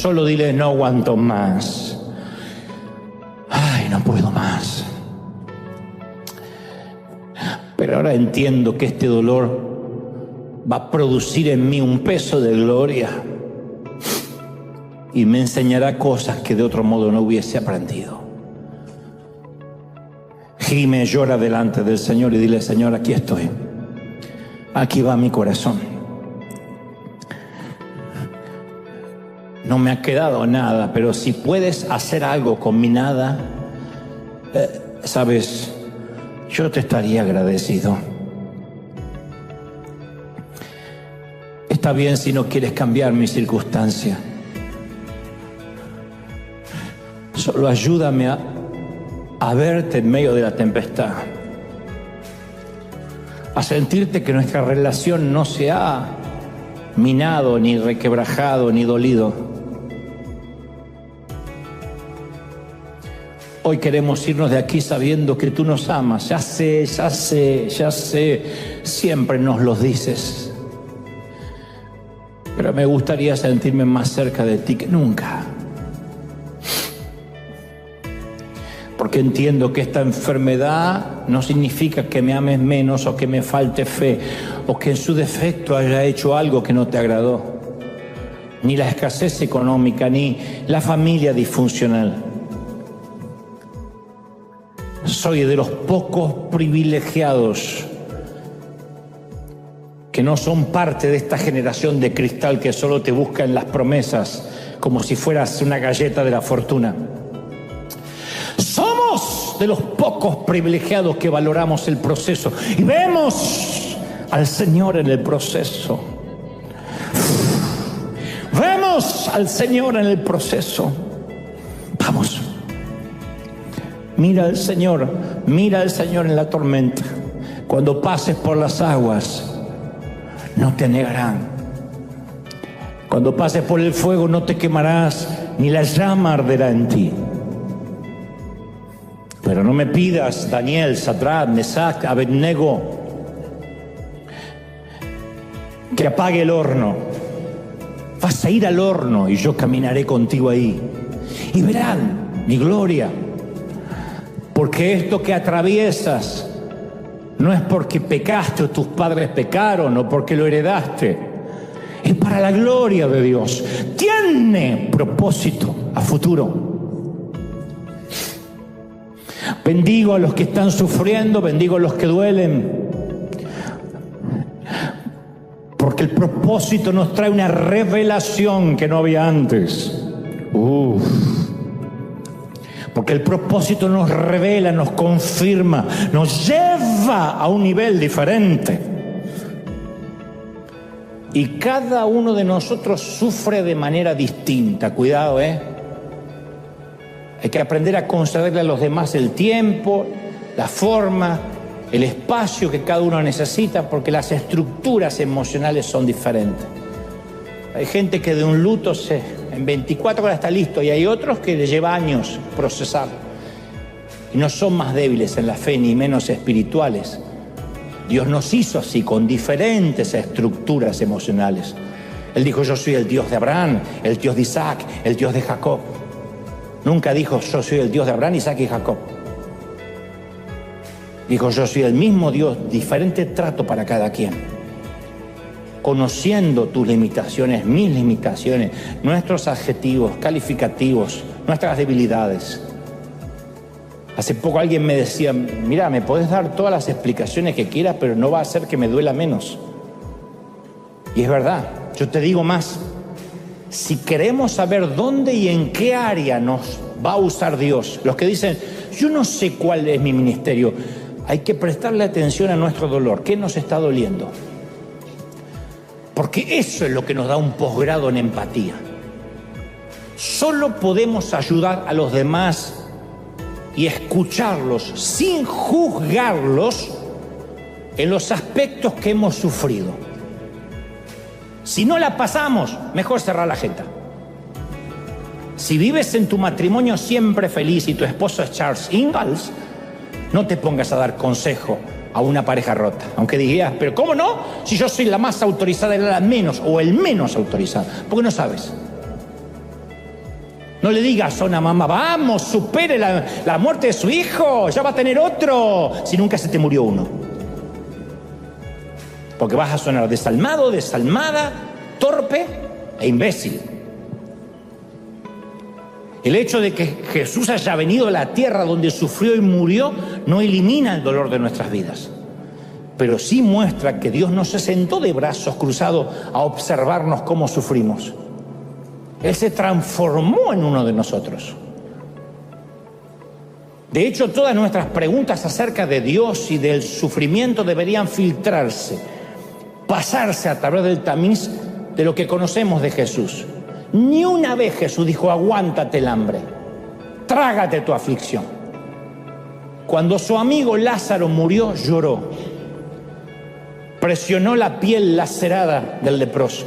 Solo dile: no aguanto más. Ay, no puedo más. Pero ahora entiendo que este dolor va a producir en mí un peso de gloria y me enseñará cosas que de otro modo no hubiese aprendido. Gime, llora delante del Señor y dile: Señor, aquí estoy. Aquí va mi corazón. No me ha quedado nada, pero si puedes hacer algo con mi nada, sabes, yo te estaría agradecido. Está bien si no quieres cambiar mi circunstancia. Solo ayúdame a verte en medio de la tempestad, a sentirte que nuestra relación no se ha minado, ni requebrajado, ni dolido. Hoy queremos irnos de aquí sabiendo que tú nos amas. Ya sé, siempre nos lo dices. Pero me gustaría sentirme más cerca de ti que nunca. Porque entiendo que esta enfermedad no significa que me ames menos o que me falte fe o que en su defecto haya hecho algo que no te agradó. Ni la escasez económica, ni la familia disfuncional. Soy de los pocos privilegiados que no son parte de esta generación de cristal que solo te busca en las promesas como si fueras una galleta de la fortuna. Somos de los pocos privilegiados que valoramos el proceso y vemos al Señor en el proceso. Vemos al Señor en el proceso. Vamos. Mira al Señor en la tormenta. Cuando pases por las aguas, no te negarán. Cuando pases por el fuego, no te quemarás, ni la llama arderá en ti. Pero no me pidas, Daniel, Sadrach, Mesach, Abednego, que apague el horno. Vas a ir al horno y yo caminaré contigo ahí. Y verán mi gloria. Porque esto que atraviesas no es porque pecaste o tus padres pecaron o porque lo heredaste. Es para la gloria de Dios. Tiene propósito a futuro. Bendigo a los que están sufriendo, bendigo a los que duelen. Porque el propósito nos trae una revelación que no había antes. Porque el propósito nos revela, nos confirma, nos lleva a un nivel diferente. Y cada uno de nosotros sufre de manera distinta. Cuidado, Hay que aprender a concederle a los demás el tiempo, la forma, el espacio que cada uno necesita, porque las estructuras emocionales son diferentes. Hay gente que de un luto en 24 horas está listo y hay otros que les lleva años procesar. Y no son más débiles en la fe ni menos espirituales. Dios nos hizo así, con diferentes estructuras emocionales. Él dijo: yo soy el Dios de Abraham, el Dios de Isaac, el Dios de Jacob. Nunca dijo: yo soy el Dios de Abraham, Isaac y Jacob. Dijo: yo soy el mismo Dios, diferente trato para cada quien. Conociendo tus limitaciones, mis limitaciones, nuestros adjetivos, calificativos, nuestras debilidades. Hace poco alguien me decía: mira, me podés dar todas las explicaciones que quieras, pero no va a hacer que me duela menos. Y es verdad. Yo te digo más. Si queremos saber dónde y en qué área nos va a usar Dios, los que dicen: yo no sé cuál es mi ministerio, hay que prestarle atención a nuestro dolor. ¿Qué nos está doliendo? Porque eso es lo que nos da un posgrado en empatía. Solo podemos ayudar a los demás y escucharlos sin juzgarlos en los aspectos que hemos sufrido. Si no la pasamos, mejor cerrar la jeta. Si vives en tu matrimonio siempre feliz y tu esposo es Charles Ingalls, no te pongas a dar consejo a una pareja rota. Aunque digas: pero ¿cómo no? Si yo soy la más autorizada y la menos, o el menos autorizado. Porque no sabes. No le digas a una mamá, vamos, supere la muerte de su hijo, ya va a tener otro, si nunca se te murió uno. Porque vas a sonar desalmado, desalmada, torpe e imbécil. El hecho de que Jesús haya venido a la tierra donde sufrió y murió no elimina el dolor de nuestras vidas, pero sí muestra que Dios no se sentó de brazos cruzados a observarnos cómo sufrimos. Él se transformó en uno de nosotros. De hecho, todas nuestras preguntas acerca de Dios y del sufrimiento deberían filtrarse, pasarse a través del tamiz de lo que conocemos de Jesús. Ni una vez Jesús dijo, aguántate el hambre, trágate tu aflicción. Cuando su amigo Lázaro murió, lloró. Presionó la piel lacerada del leproso.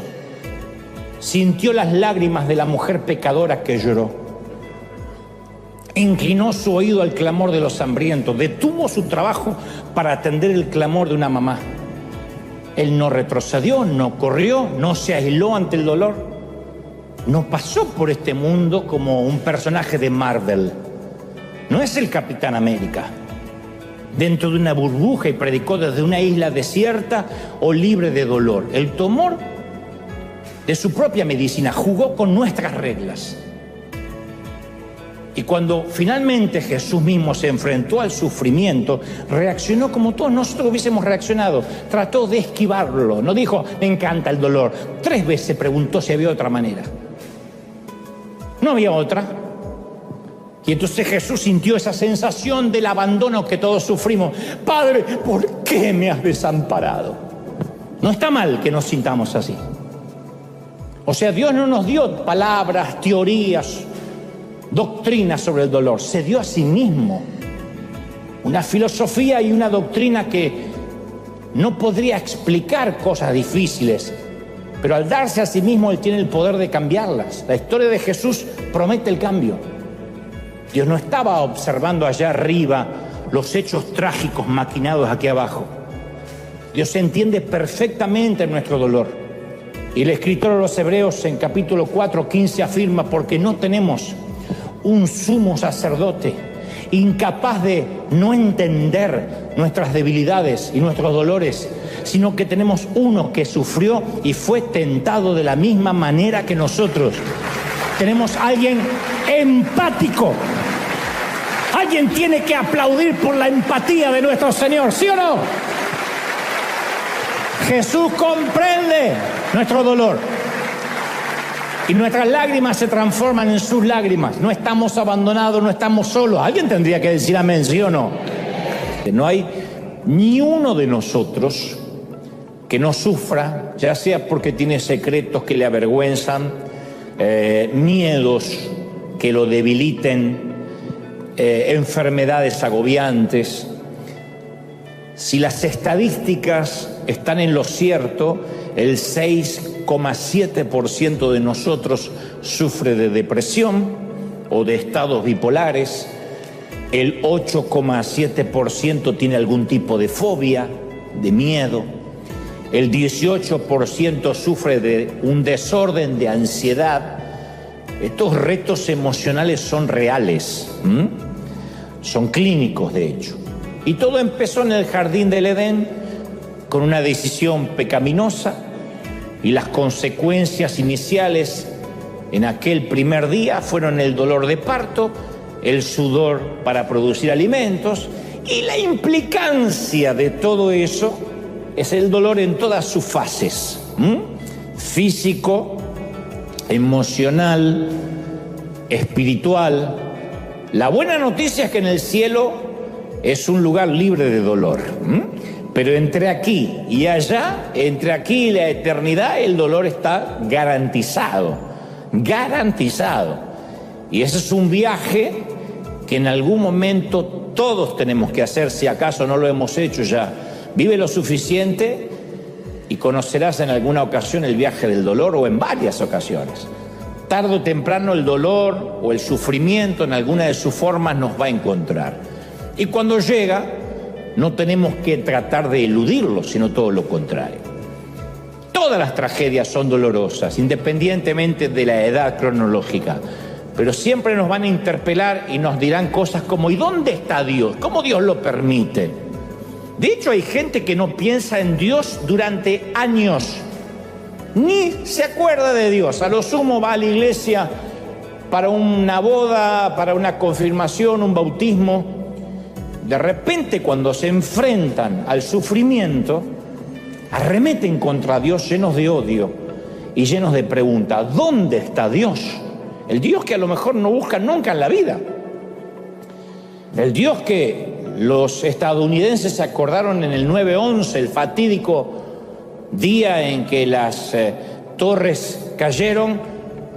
Sintió las lágrimas de la mujer pecadora que lloró. Inclinó su oído al clamor de los hambrientos. Detuvo su trabajo para atender el clamor de una mamá. Él no retrocedió, no corrió, no se aisló ante el dolor. No pasó por este mundo como un personaje de Marvel. No es el Capitán América, dentro de una burbuja y predicó desde una isla desierta o libre de dolor. Él tomó de su propia medicina, jugó con nuestras reglas. Y cuando finalmente Jesús mismo se enfrentó al sufrimiento, reaccionó como todos nosotros hubiésemos reaccionado. Trató de esquivarlo, no dijo, me encanta el dolor. 3 veces preguntó si había otra manera. No había otra. Y entonces Jesús sintió esa sensación del abandono que todos sufrimos. Padre, ¿por qué me has desamparado? No está mal que nos sintamos así. O sea, Dios no nos dio palabras, teorías, doctrinas sobre el dolor. Se dio a sí mismo una filosofía y una doctrina que no podría explicar cosas difíciles, pero al darse a sí mismo Él tiene el poder de cambiarlas. La historia de Jesús promete el cambio. Dios no estaba observando allá arriba los hechos trágicos maquinados aquí abajo. Dios entiende perfectamente nuestro dolor. Y el escritor de los Hebreos en capítulo 4:15 afirma, porque no tenemos un sumo sacerdote incapaz de no entender nuestras debilidades y nuestros dolores, sino que tenemos uno que sufrió y fue tentado de la misma manera que nosotros. Tenemos a alguien empático. Alguien tiene que aplaudir por la empatía de nuestro Señor, ¿sí o no? Jesús comprende nuestro dolor y nuestras lágrimas se transforman en sus lágrimas. No estamos abandonados, no estamos solos. Alguien tendría que decir amén, ¿sí o no? No hay ni uno de nosotros que no sufra, ya sea porque tiene secretos que le avergüenzan, miedos que lo debiliten, enfermedades agobiantes. Si las estadísticas están en lo cierto, el 6,7% de nosotros sufre de depresión o de estados bipolares, el 8,7% tiene algún tipo de fobia, de miedo, el 18% sufre de un desorden de ansiedad. Estos retos emocionales son reales, son clínicos de hecho. Y todo empezó en el jardín del Edén con una decisión pecaminosa y las consecuencias iniciales en aquel primer día fueron el dolor de parto, el sudor para producir alimentos y la implicancia de todo eso es el dolor en todas sus fases, físico, emocional, espiritual. La buena noticia es que en el cielo es un lugar libre de dolor, pero entre aquí y allá, entre aquí y la eternidad, el dolor está garantizado, garantizado. Y ese es un viaje que en algún momento todos tenemos que hacer, si acaso no lo hemos hecho ya. Vive lo suficiente y conocerás en alguna ocasión el viaje del dolor o en varias ocasiones. Tarde o temprano el dolor o el sufrimiento en alguna de sus formas nos va a encontrar. Y cuando llega, no tenemos que tratar de eludirlo, sino todo lo contrario. Todas las tragedias son dolorosas, independientemente de la edad cronológica, pero siempre nos van a interpelar y nos dirán cosas como ¿y dónde está Dios? ¿Cómo Dios lo permite? De hecho, hay gente que no piensa en Dios durante años, ni se acuerda de Dios. A lo sumo va a la iglesia para una boda, para una confirmación, un bautismo. De repente, cuando se enfrentan al sufrimiento, arremeten contra Dios llenos de odio y llenos de preguntas. ¿Dónde está Dios? El Dios que a lo mejor no buscan nunca en la vida. El Dios que los estadounidenses se acordaron en el 9/11, el fatídico día en que las torres cayeron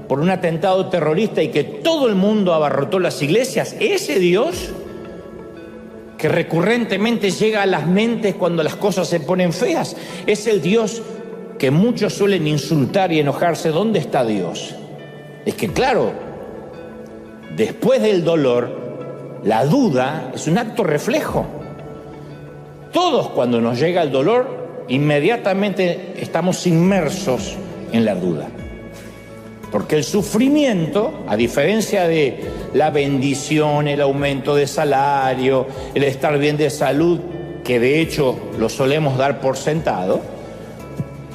por un atentado terrorista y que todo el mundo abarrotó las iglesias. Ese Dios que recurrentemente llega a las mentes cuando las cosas se ponen feas, es el Dios que muchos suelen insultar y enojarse. ¿Dónde está Dios? Es que claro, después del dolor, la duda es un acto reflejo. Todos, cuando nos llega el dolor, inmediatamente estamos inmersos en la duda. Porque el sufrimiento, a diferencia de la bendición, el aumento de salario, el estar bien de salud, que de hecho lo solemos dar por sentado,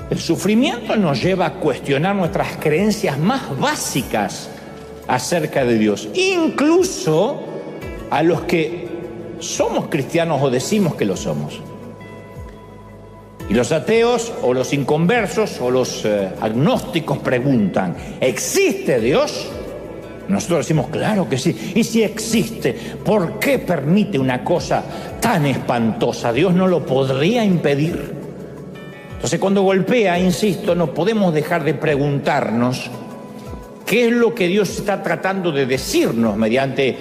el sufrimiento nos lleva a cuestionar nuestras creencias más básicas acerca de Dios, incluso a los que somos cristianos o decimos que lo somos. Y los ateos o los inconversos o los agnósticos preguntan, ¿existe Dios? Nosotros decimos, claro que sí. Y si existe, ¿por qué permite una cosa tan espantosa? ¿Dios no lo podría impedir? Entonces, cuando golpea, insisto, no podemos dejar de preguntarnos qué es lo que Dios está tratando de decirnos mediante,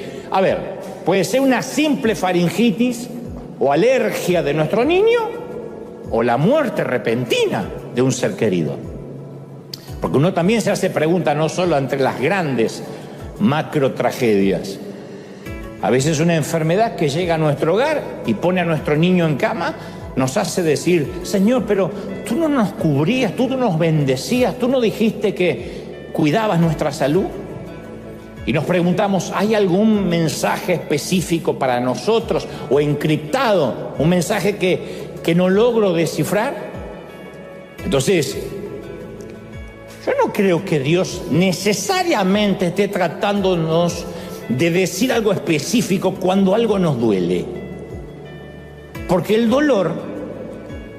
puede ser una simple faringitis o alergia de nuestro niño, o la muerte repentina de un ser querido. Porque uno también se hace pregunta no solo entre las grandes macro tragedias. A veces una enfermedad que llega a nuestro hogar y pone a nuestro niño en cama nos hace decir, Señor, pero tú no nos cubrías, tú no nos bendecías, tú no dijiste que cuidabas nuestra salud. Y nos preguntamos, ¿hay algún mensaje específico para nosotros o encriptado? Un mensaje que no logro descifrar. Entonces, yo no creo que Dios necesariamente esté tratándonos de decir algo específico cuando algo nos duele. Porque el dolor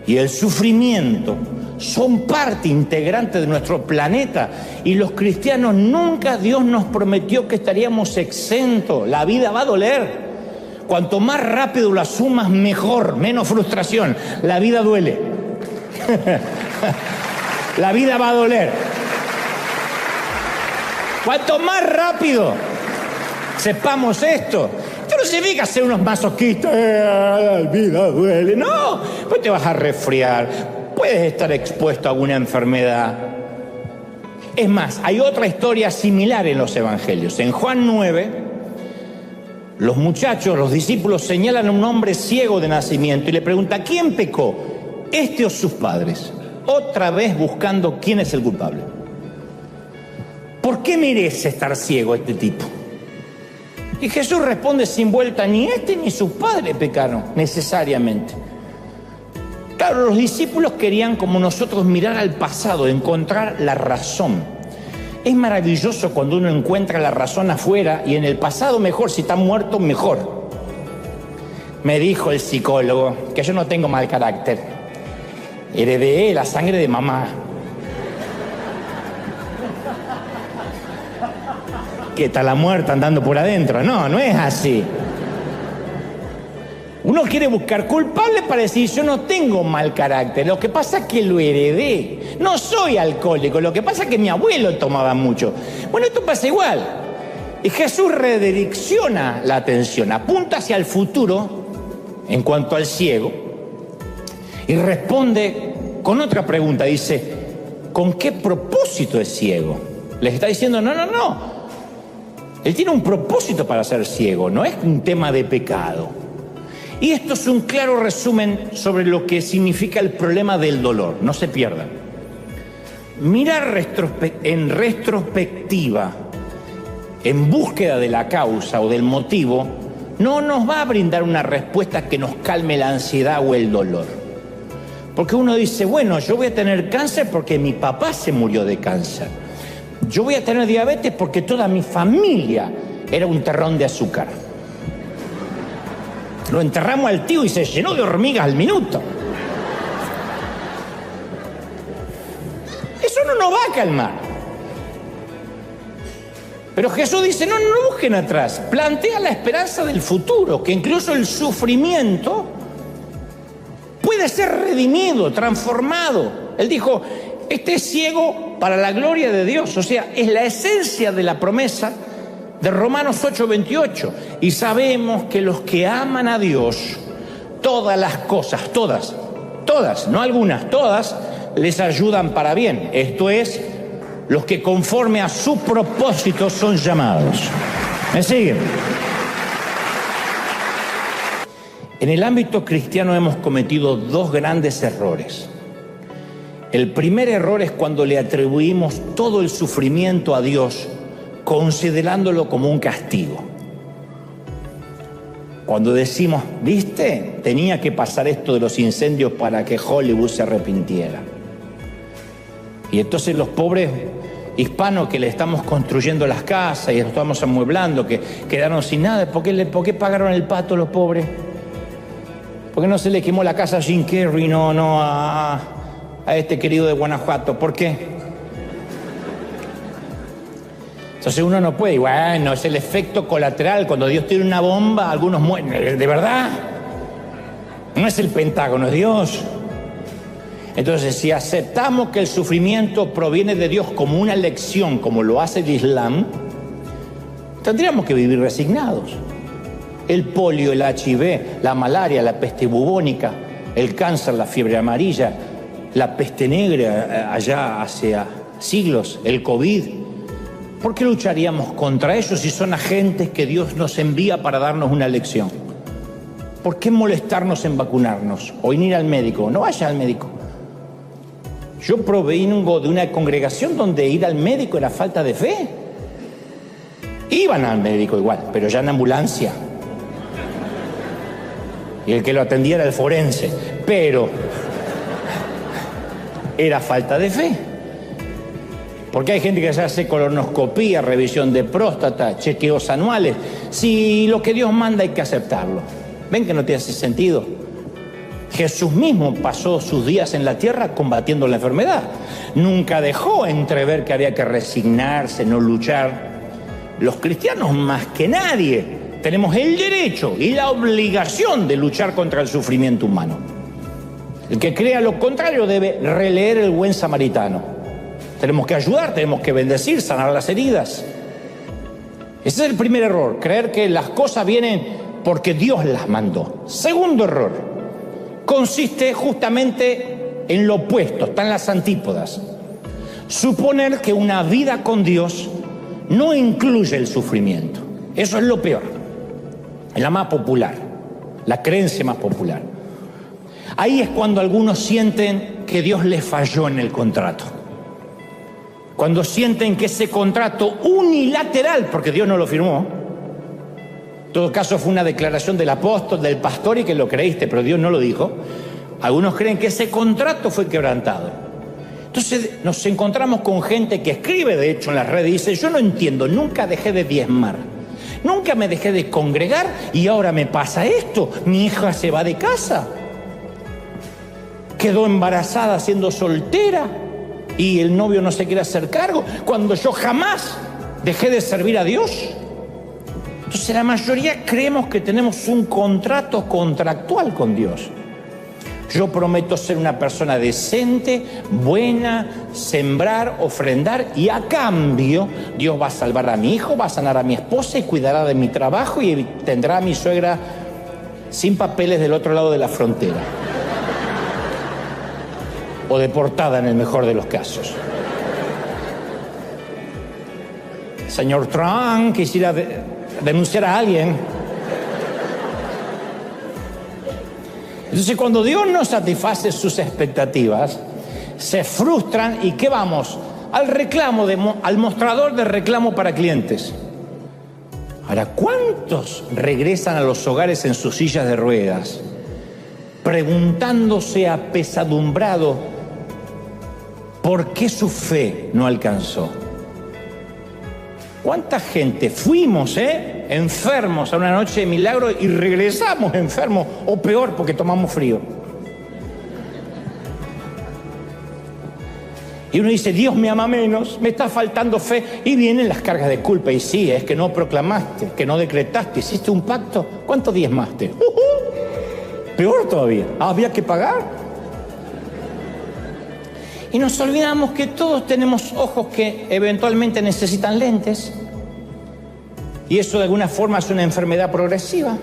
y el sufrimiento son parte integrante de nuestro planeta y los cristianos nunca Dios nos prometió que estaríamos exentos. La vida va a doler. Cuanto más rápido lo asumas, mejor, menos frustración. La vida duele. La vida va a doler. Cuanto más rápido sepamos esto, esto no significa ser unos masoquistas. La vida duele. No, pues te vas a resfriar. Puedes estar expuesto a alguna enfermedad. Es más, hay otra historia similar en los evangelios. En Juan 9, los muchachos, los discípulos señalan a un hombre ciego de nacimiento y le preguntan, ¿quién pecó? ¿Este o sus padres? Otra vez buscando quién es el culpable. ¿Por qué merece estar ciego este tipo? Y Jesús responde sin vuelta, ni este ni sus padres pecaron necesariamente. Claro, los discípulos querían, como nosotros, mirar al pasado, encontrar la razón. Es maravilloso cuando uno encuentra la razón afuera y en el pasado mejor, si está muerto, mejor. Me dijo el psicólogo que yo no tengo mal carácter. Heredé la sangre de mamá. ¿Qué está la muerta andando por adentro? No, no es así. Uno quiere buscar culpables para decir, yo no tengo mal carácter, lo que pasa es que lo heredé. No soy alcohólico, lo que pasa es que mi abuelo tomaba mucho. Bueno, esto pasa igual. Y Jesús redirecciona la atención, apunta hacia el futuro en cuanto al ciego y responde con otra pregunta. Dice, ¿con qué propósito es ciego? Les está diciendo, no. Él tiene un propósito para ser ciego, no es un tema de pecado. Y esto es un claro resumen sobre lo que significa el problema del dolor. No se pierdan. Mirar en retrospectiva en búsqueda de la causa o del motivo, no nos va a brindar una respuesta que nos calme la ansiedad o el dolor. Porque uno dice, bueno, yo voy a tener cáncer porque mi papá se murió de cáncer. Yo voy a tener diabetes porque toda mi familia era un terrón de azúcar. Lo enterramos al tío y se llenó de hormigas al minuto. Eso no nos va a calmar. Pero Jesús dice, no busquen atrás. Plantea la esperanza del futuro, que incluso el sufrimiento puede ser redimido, transformado. Él dijo, este es ciego para la gloria de Dios. O sea, es la esencia de la promesa de Romanos 8:28. Y sabemos que los que aman a Dios, todas las cosas, todas, no algunas, todas, les ayudan para bien. Esto es, los que conforme a su propósito son llamados. ¿Me siguen? En el ámbito cristiano hemos cometido dos grandes errores. El primer error es cuando le atribuimos todo el sufrimiento a Dios, considerándolo como un castigo. Cuando decimos, ¿viste? Tenía que pasar esto de los incendios para que Hollywood se arrepintiera. Y entonces los pobres hispanos que le estamos construyendo las casas y los estamos amueblando, que quedaron sin nada, ¿por qué pagaron el pato los pobres? ¿Por qué no se le quemó la casa a Jim Carrey, no a este querido de Guanajuato? ¿Por qué? Entonces uno no puede, bueno, es el efecto colateral. Cuando Dios tiene una bomba, algunos mueren. ¿De verdad? No es el Pentágono, es Dios. Entonces, si aceptamos que el sufrimiento proviene de Dios como una lección, como lo hace el Islam, tendríamos que vivir resignados. El polio, el HIV, la malaria, la peste bubónica, el cáncer, la fiebre amarilla, la peste negra allá hace siglos, el COVID. ¿Por qué lucharíamos contra ellos si son agentes que Dios nos envía para darnos una lección? ¿Por qué molestarnos en vacunarnos o en ir al médico? No vaya al médico. Yo provengo de una congregación donde ir al médico era falta de fe. Iban al médico igual, pero ya en ambulancia. Y el que lo atendía era el forense, pero era falta de fe. Porque hay gente que se hace colonoscopía, revisión de próstata, chequeos anuales. Si lo que Dios manda hay que aceptarlo. ¿Ven que no tiene ese sentido? Jesús mismo pasó sus días en la tierra combatiendo la enfermedad. Nunca dejó entrever que había que resignarse, no luchar. Los cristianos más que nadie tenemos el derecho y la obligación de luchar contra el sufrimiento humano. El que crea lo contrario debe releer el Buen Samaritano. Tenemos que ayudar, tenemos que bendecir, sanar las heridas. Ese es el primer error, creer que las cosas vienen porque Dios las mandó. Segundo error, consiste justamente en lo opuesto, está en las antípodas. Suponer que una vida con Dios no incluye el sufrimiento. Eso es lo peor, es la más popular, la creencia más popular. Ahí es cuando algunos sienten que Dios les falló en el contrato. Cuando sienten que ese contrato unilateral, porque Dios no lo firmó, en todo caso fue una declaración del apóstol, del pastor y que lo creíste, pero Dios no lo dijo. Algunos creen que ese contrato fue quebrantado. Entonces nos encontramos con gente que escribe, de hecho, en las redes y dice, yo no entiendo, nunca dejé de diezmar, nunca me dejé de congregar y ahora me pasa esto, mi hija se va de casa, quedó embarazada siendo soltera y el novio no se quiere hacer cargo, cuando yo jamás dejé de servir a Dios. Entonces la mayoría creemos que tenemos un contrato contractual con Dios. Yo prometo ser una persona decente, buena, sembrar, ofrendar y a cambio Dios va a salvar a mi hijo, va a sanar a mi esposa y cuidará de mi trabajo y tendrá a mi suegra sin papeles del otro lado de la frontera. O deportada en el mejor de los casos. Señor Trump, quisiera denunciar a alguien. Entonces, cuando Dios no satisface sus expectativas, se frustran y ¿qué vamos? Al reclamo, al mostrador de reclamo para clientes. Ahora, ¿cuántos regresan a los hogares en sus sillas de ruedas, preguntándose apesadumbrado por qué su fe no alcanzó? ¿Cuánta gente fuimos, enfermos a una noche de milagro y regresamos enfermos, o peor, porque tomamos frío? Y uno dice, Dios me ama menos, me está faltando fe, y vienen las cargas de culpa. Y sí, es que no proclamaste, que no decretaste, hiciste un pacto, ¿cuánto diezmaste? Peor todavía, había que pagar. Y nos olvidamos que todos tenemos ojos que eventualmente necesitan lentes, y eso de alguna forma es una enfermedad progresiva.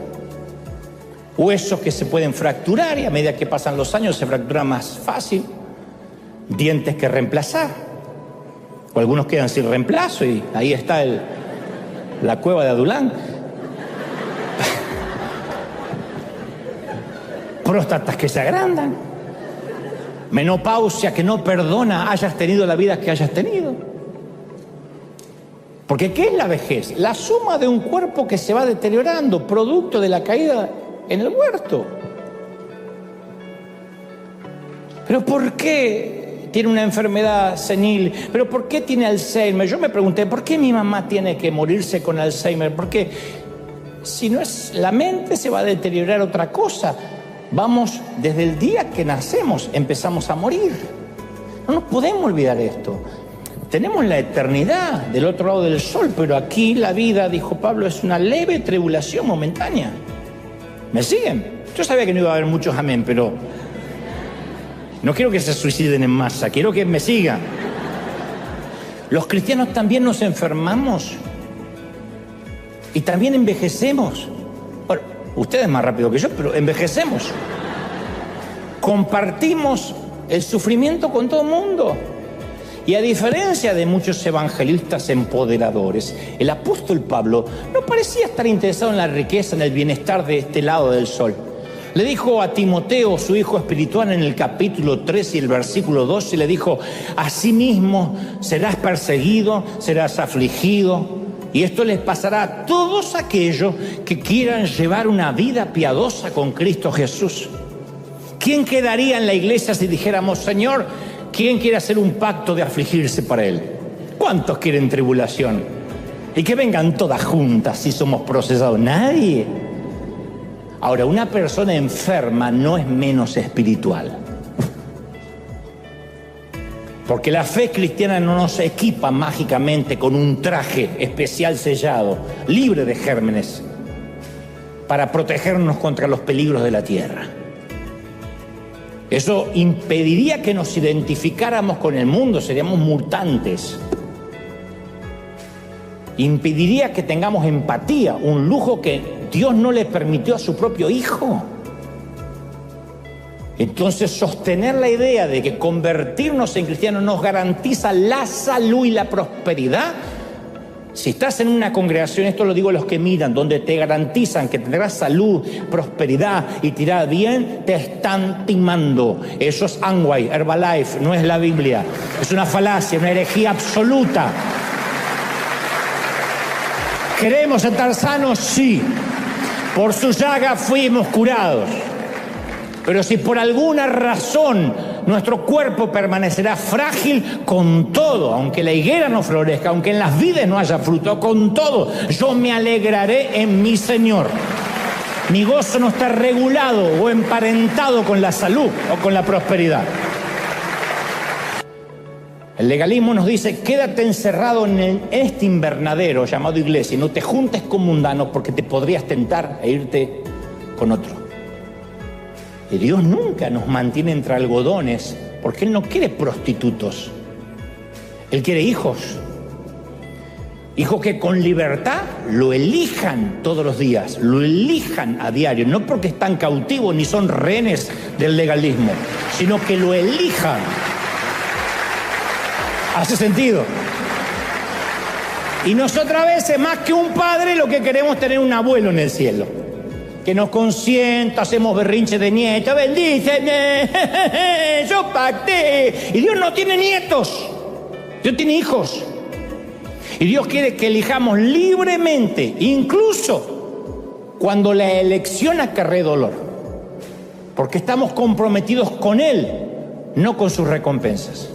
Huesos que se pueden fracturar y a medida que pasan los años se fractura más fácil. Dientes que reemplazar, o algunos quedan sin reemplazo y ahí está la cueva de Adulán. Próstatas que se agrandan, menopausia que no perdona hayas tenido la vida que hayas tenido. Porque ¿qué es la vejez? La suma de un cuerpo que se va deteriorando, producto de la caída en el huerto. ¿Pero por qué tiene una enfermedad senil? ¿Pero por qué tiene Alzheimer? Yo me pregunté, ¿por qué mi mamá tiene que morirse con Alzheimer? Porque si no es la mente, se va a deteriorar otra cosa. Vamos, desde el día que nacemos, empezamos a morir. No nos podemos olvidar esto. Tenemos la eternidad del otro lado del sol, pero aquí la vida, dijo Pablo, es una leve tribulación momentánea. ¿Me siguen? Yo sabía que no iba a haber muchos amén, pero no quiero que se suiciden en masa, quiero que me sigan. Los cristianos también nos enfermamos y también envejecemos. Bueno, ustedes más rápido que yo, pero envejecemos. Compartimos el sufrimiento con todo el mundo. Y a diferencia de muchos evangelistas empoderadores, el apóstol Pablo no parecía estar interesado en la riqueza, en el bienestar de este lado del sol. Le dijo a Timoteo, su hijo espiritual, en el capítulo 3 y el versículo 12, le dijo, asimismo serás perseguido, serás afligido, y esto les pasará a todos aquellos que quieran llevar una vida piadosa con Cristo Jesús. ¿Quién quedaría en la iglesia si dijéramos, Señor, quién quiere hacer un pacto de afligirse para Él? ¿Cuántos quieren tribulación? Y que vengan todas juntas si somos procesados. Nadie. Ahora, una persona enferma no es menos espiritual. Porque la fe cristiana no nos equipa mágicamente con un traje especial sellado, libre de gérmenes, para protegernos contra los peligros de la tierra. Eso impediría que nos identificáramos con el mundo, seríamos mutantes. Impediría que tengamos empatía, un lujo que Dios no le permitió a su propio Hijo. Entonces, sostener la idea de que convertirnos en cristianos nos garantiza la salud y la prosperidad. Si estás en una congregación, esto lo digo a los que miran, donde te garantizan que tendrás salud, prosperidad y te irá bien, te están timando. Eso es Amway, Herbalife, no es la Biblia. Es una falacia, una herejía absoluta. ¿Queremos estar sanos? Sí. Por su llaga fuimos curados. Pero si por alguna razón nuestro cuerpo permanecerá frágil, con todo, aunque la higuera no florezca, aunque en las vides no haya fruto, con todo, yo me alegraré en mi Señor. Mi gozo no está regulado o emparentado con la salud o con la prosperidad. El legalismo nos dice, quédate encerrado en este invernadero llamado iglesia y no te juntes con mundanos porque te podrías tentar a irte con otro. Y Dios nunca nos mantiene entre algodones porque Él no quiere prostitutos. Él quiere hijos. Hijos que con libertad lo elijan todos los días, lo elijan a diario, no porque están cautivos ni son rehenes del legalismo, sino que lo elijan. ¿Hace sentido? Y nosotros a veces, más que un padre, lo que queremos es tener un abuelo en el cielo, que nos consienta, hacemos berrinches de nietos, bendíceme, yo pacté. Y Dios no tiene nietos, Dios tiene hijos. Y Dios quiere que elijamos libremente, incluso cuando la elección acarree dolor, porque estamos comprometidos con Él, no con sus recompensas.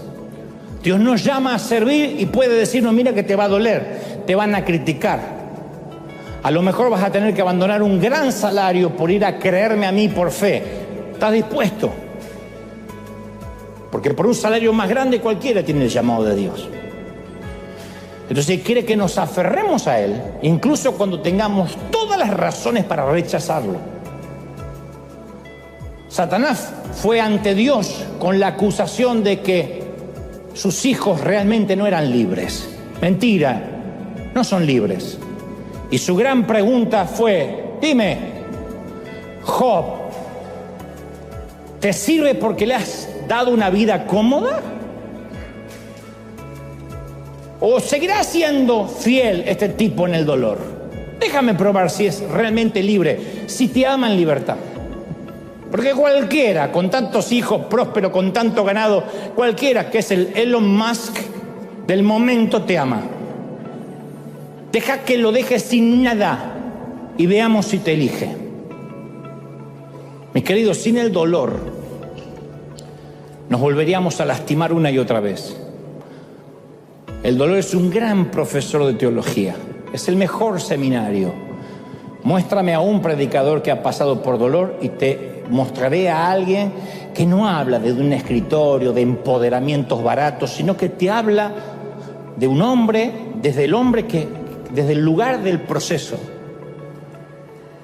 Dios nos llama a servir y puede decirnos, mira que te va a doler, te van a criticar. A lo mejor vas a tener que abandonar un gran salario por ir a creerme a mí por fe. ¿Estás dispuesto? Porque por un salario más grande cualquiera tiene el llamado de Dios. Entonces quiere que nos aferremos a Él, incluso cuando tengamos todas las razones para rechazarlo. Satanás fue ante Dios con la acusación de que sus hijos realmente no eran libres. Mentira, no son libres. Y su gran pregunta fue, dime, Job, ¿te sirve porque le has dado una vida cómoda? ¿O seguirá siendo fiel este tipo en el dolor? Déjame probar si es realmente libre, si te ama en libertad. Porque cualquiera, con tantos hijos, próspero, con tanto ganado, cualquiera que es el Elon Musk del momento te ama. Deja que lo dejes sin nada y veamos si te elige. Mis queridos, sin el dolor nos volveríamos a lastimar una y otra vez. El dolor es un gran profesor de teología, es el mejor seminario. Muéstrame a un predicador que ha pasado por dolor y te mostraré a alguien que no habla de un escritorio, de empoderamientos baratos, sino que te habla de un hombre, desde el lugar del proceso.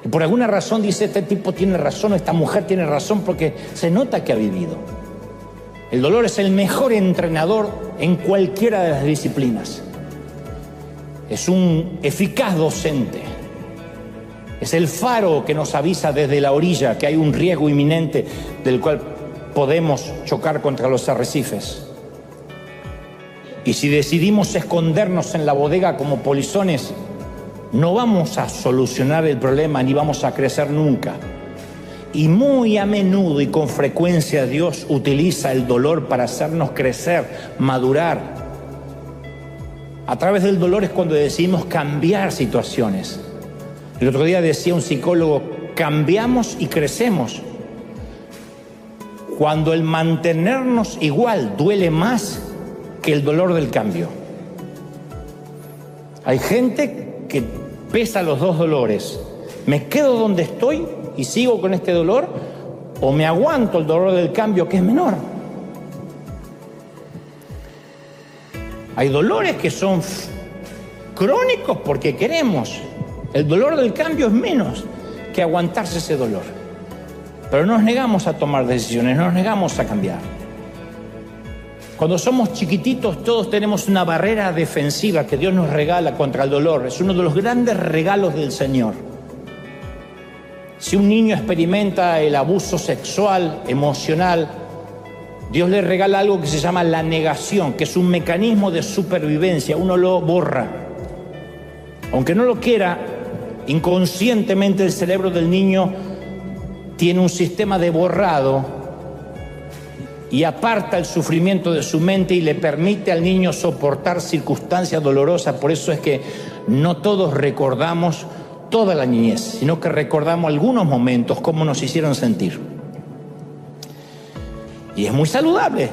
Y por alguna razón dice, este tipo tiene razón o esta mujer tiene razón, porque se nota que ha vivido. El dolor es el mejor entrenador en cualquiera de las disciplinas. Es un eficaz docente. Es el faro que nos avisa desde la orilla que hay un riesgo inminente del cual podemos chocar contra los arrecifes. Y si decidimos escondernos en la bodega como polizones, no vamos a solucionar el problema ni vamos a crecer nunca. Y muy a menudo y con frecuencia Dios utiliza el dolor para hacernos crecer, madurar. A través del dolor es cuando decidimos cambiar situaciones. El otro día decía un psicólogo, cambiamos y crecemos. Cuando el mantenernos igual duele más que el dolor del cambio. Hay gente que pesa los dos dolores. ¿Me quedo donde estoy y sigo con este dolor? ¿O me aguanto el dolor del cambio, que es menor? Hay dolores que son crónicos porque queremos. El dolor del cambio es menos que aguantarse ese dolor. Pero nos negamos a tomar decisiones, nos negamos a cambiar. Cuando somos chiquititos todos tenemos una barrera defensiva que Dios nos regala contra el dolor. Es uno de los grandes regalos del Señor. Si un niño experimenta el abuso sexual, emocional, Dios le regala algo que se llama la negación, que es un mecanismo de supervivencia. Uno lo borra. Aunque no lo quiera, inconscientemente el cerebro del niño tiene un sistema de borrado y aparta el sufrimiento de su mente y le permite al niño soportar circunstancias dolorosas. Por eso es que no todos recordamos toda la niñez, sino que recordamos algunos momentos, cómo nos hicieron sentir. Y es muy saludable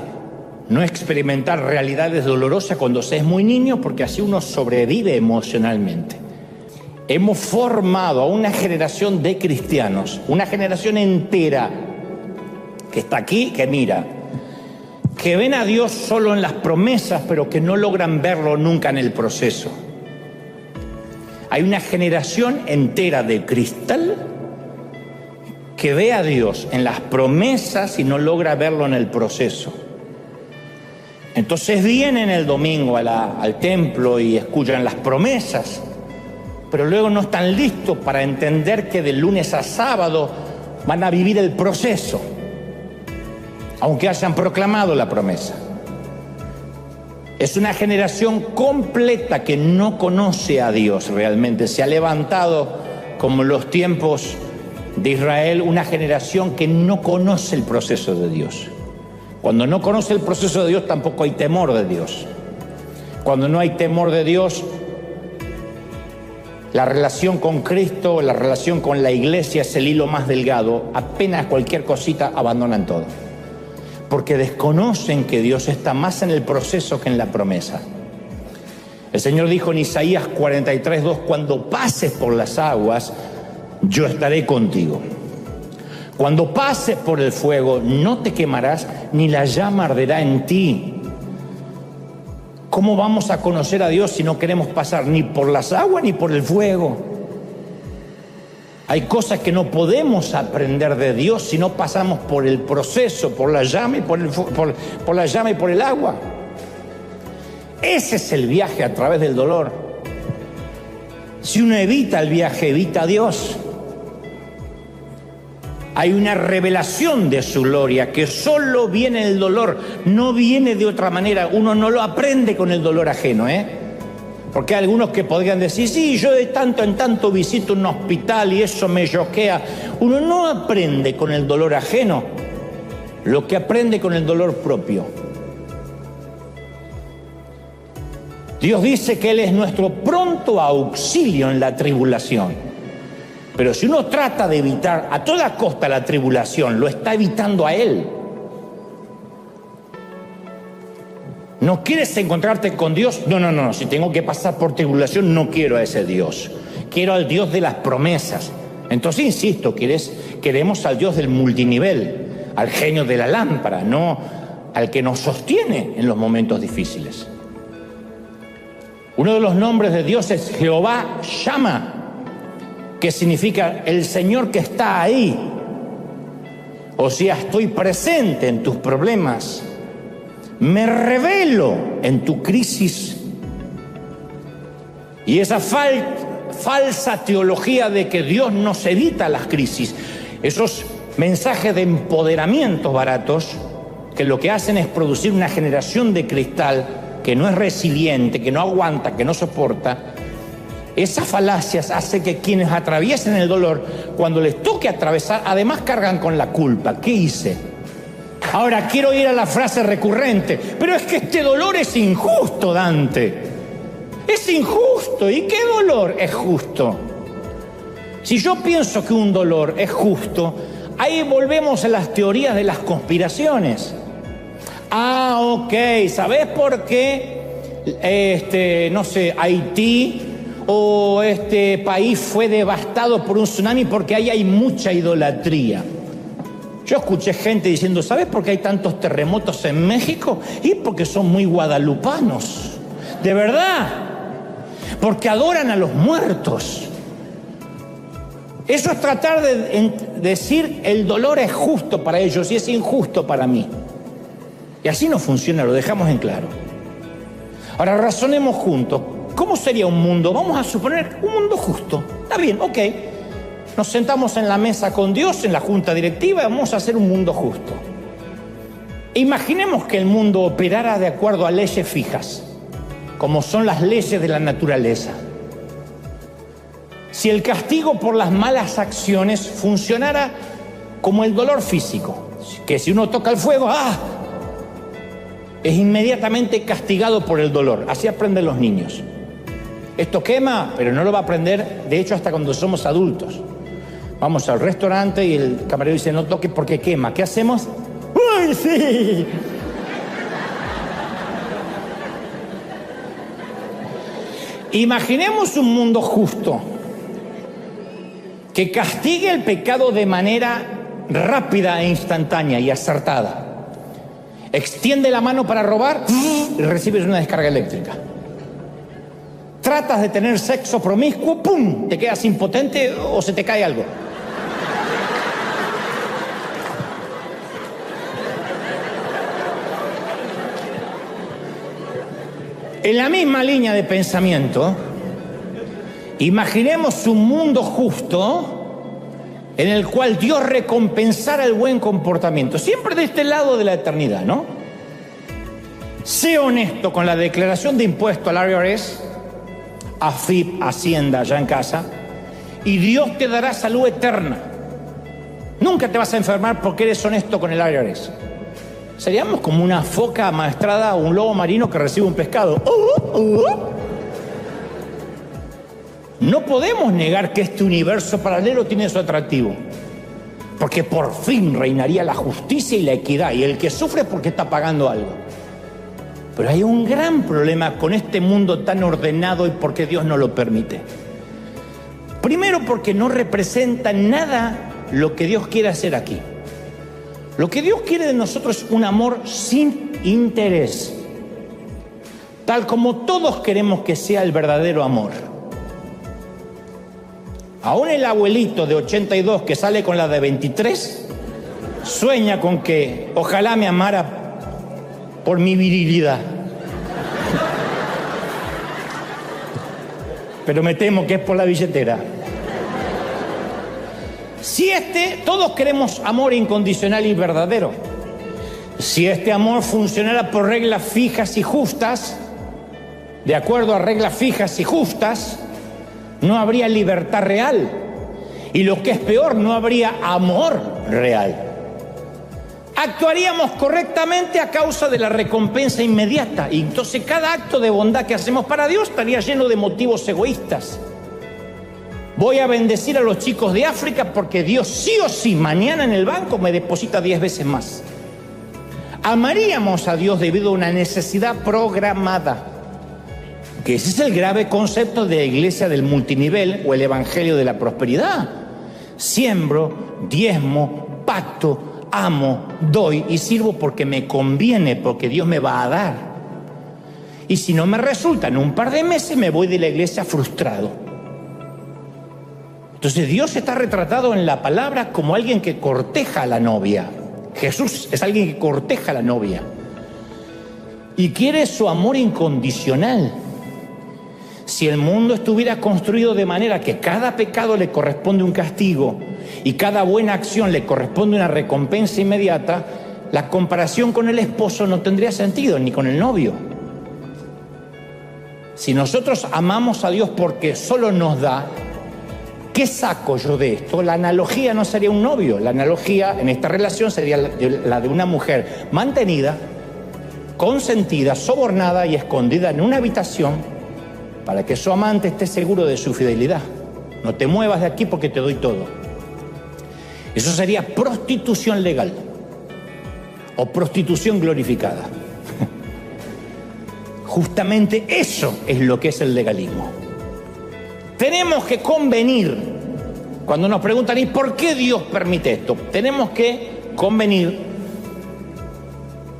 no experimentar realidades dolorosas cuando se es muy niño, porque así uno sobrevive emocionalmente. Hemos formado a una generación de cristianos, una generación entera que está aquí, que mira, que ven a Dios solo en las promesas, pero que no logran verlo nunca en el proceso. Hay una generación entera de cristal que ve a Dios en las promesas y no logra verlo en el proceso. Entonces vienen el domingo al templo y escuchan las promesas, pero luego no están listos para entender que de lunes a sábado van a vivir el proceso, aunque hayan proclamado la promesa. Es una generación completa que no conoce a Dios realmente. Se ha levantado, como en los tiempos de Israel, una generación que no conoce el proceso de Dios. Cuando no conoce el proceso de Dios, tampoco hay temor de Dios. Cuando no hay temor de Dios, la relación con Cristo, la relación con la iglesia es el hilo más delgado. Apenas cualquier cosita abandonan todo, porque desconocen que Dios está más en el proceso que en la promesa. El Señor dijo en Isaías 43:2: cuando pases por las aguas, yo estaré contigo. Cuando pases por el fuego, no te quemarás, ni la llama arderá en ti. ¿Cómo vamos a conocer a Dios si no queremos pasar ni por las aguas ni por el fuego? Hay cosas que no podemos aprender de Dios si no pasamos por el proceso, por la llama y por la llama y por el agua. Ese es el viaje a través del dolor. Si uno evita el viaje, evita a Dios. Hay una revelación de su gloria que solo viene del dolor, no viene de otra manera. Uno no lo aprende con el dolor ajeno, Porque hay algunos que podrían decir: sí, yo de tanto en tanto visito un hospital y eso me choquea. Uno no aprende con el dolor ajeno lo que aprende con el dolor propio. Dios dice que Él es nuestro pronto auxilio en la tribulación. Pero si uno trata de evitar a toda costa la tribulación, lo está evitando a Él. ¿No quieres encontrarte con Dios? No. Si tengo que pasar por tribulación, no quiero a ese Dios. Quiero al Dios de las promesas. Entonces, insisto, queremos al Dios del multinivel, al genio de la lámpara, no al que nos sostiene en los momentos difíciles. Uno de los nombres de Dios es Jehová Shammah, que significa el Señor que está ahí. O sea, estoy presente en tus problemas, me revelo en tu crisis. Y esa falsa teología de que Dios nos evita las crisis, esos mensajes de empoderamiento baratos, que lo que hacen es producir una generación de cristal que no es resiliente, que no aguanta, que no soporta. Esas falacias hacen que quienes atraviesen el dolor, cuando les toque atravesar, además cargan con la culpa. ¿Qué hice? Ahora quiero ir a la frase recurrente: pero es que este dolor es injusto, Dante. Es injusto. ¿Y qué dolor es justo? Si yo pienso que un dolor es justo, ahí volvemos a las teorías de las conspiraciones. Ok, ¿sabés por qué no sé, Haití o este país fue devastado por un tsunami? Porque ahí hay mucha idolatría. Yo escuché gente diciendo: ¿sabes por qué hay tantos terremotos en México? Y porque son muy guadalupanos. De verdad. Porque adoran a los muertos. Eso es tratar de decir el dolor es justo para ellos y es injusto para mí. Y así no funciona, lo dejamos en claro. Ahora razonemos juntos. ¿Cómo sería un mundo? Vamos a suponer un mundo justo. Está bien, ok. Nos sentamos en la mesa con Dios, en la junta directiva, y vamos a hacer un mundo justo. Imaginemos que el mundo operara de acuerdo a leyes fijas, como son las leyes de la naturaleza. Si el castigo por las malas acciones funcionara como el dolor físico, que si uno toca el fuego, es inmediatamente castigado por el dolor. Así aprenden los niños. Esto quema, pero no lo va a aprender, de hecho, hasta cuando somos adultos. Vamos al restaurante y el camarero dice: no toques porque quema. ¿Qué hacemos? ¡Uy, sí! Imaginemos un mundo justo, que castigue el pecado de manera rápida e instantánea y acertada. Extiende la mano para robar y recibes una descarga eléctrica. Tratas de tener sexo promiscuo, ¡pum!, te quedas impotente o se te cae algo. En la misma línea de pensamiento, imaginemos un mundo justo en el cual Dios recompensara el buen comportamiento, siempre de este lado de la eternidad, ¿no? Sé honesto con la declaración de impuesto al IRS, AFIP, Hacienda, allá en casa, y Dios te dará salud eterna. Nunca te vas a enfermar porque eres honesto con el IRS. Seríamos como una foca amaestrada o un lobo marino que recibe un pescado. No podemos negar que este universo paralelo tiene su atractivo, porque por fin reinaría la justicia y la equidad, y el que sufre es porque está pagando algo. Pero hay un gran problema con este mundo tan ordenado y porque Dios no lo permite. Primero, porque no representa nada lo que Dios quiere hacer aquí. Lo que Dios quiere de nosotros es un amor sin interés, tal como todos queremos que sea el verdadero amor. Aún el abuelito de 82 que sale con la de 23 sueña con que ojalá me amara por mi virilidad. Pero me temo que es por la billetera. Si todos queremos amor incondicional y verdadero. Si este amor funcionara por reglas fijas y justas, de acuerdo a reglas fijas y justas, no habría libertad real. Y lo que es peor, no habría amor real. Actuaríamos correctamente a causa de la recompensa inmediata. Y entonces cada acto de bondad que hacemos para Dios estaría lleno de motivos egoístas. Voy a bendecir a los chicos de África porque Dios sí o sí mañana en el banco me deposita 10 veces más. Amaríamos a Dios debido a una necesidad programada, que ese es el grave concepto de la iglesia del multinivel o el evangelio de la prosperidad. Siembro, diezmo, pacto, amo, doy y sirvo porque me conviene, porque Dios me va a dar. Y si no me resulta en un par de meses, me voy de la iglesia frustrado. Entonces Dios está retratado en la palabra como alguien que corteja a la novia. Jesús es alguien que corteja a la novia y quiere su amor incondicional. Si el mundo estuviera construido de manera que cada pecado le corresponde un castigo y cada buena acción le corresponde una recompensa inmediata, la comparación con el esposo no tendría sentido, ni con el novio. Si nosotros amamos a Dios porque solo nos da, ¿qué saco yo de esto? La analogía no sería un novio, la analogía en esta relación sería la de una mujer mantenida, consentida, sobornada y escondida en una habitación para que su amante esté seguro de su fidelidad. No te muevas de aquí porque te doy todo. Eso sería prostitución legal o prostitución glorificada. Justamente eso es lo que es el legalismo. Tenemos que convenir, cuando nos preguntan ¿y por qué Dios permite esto? Tenemos que convenir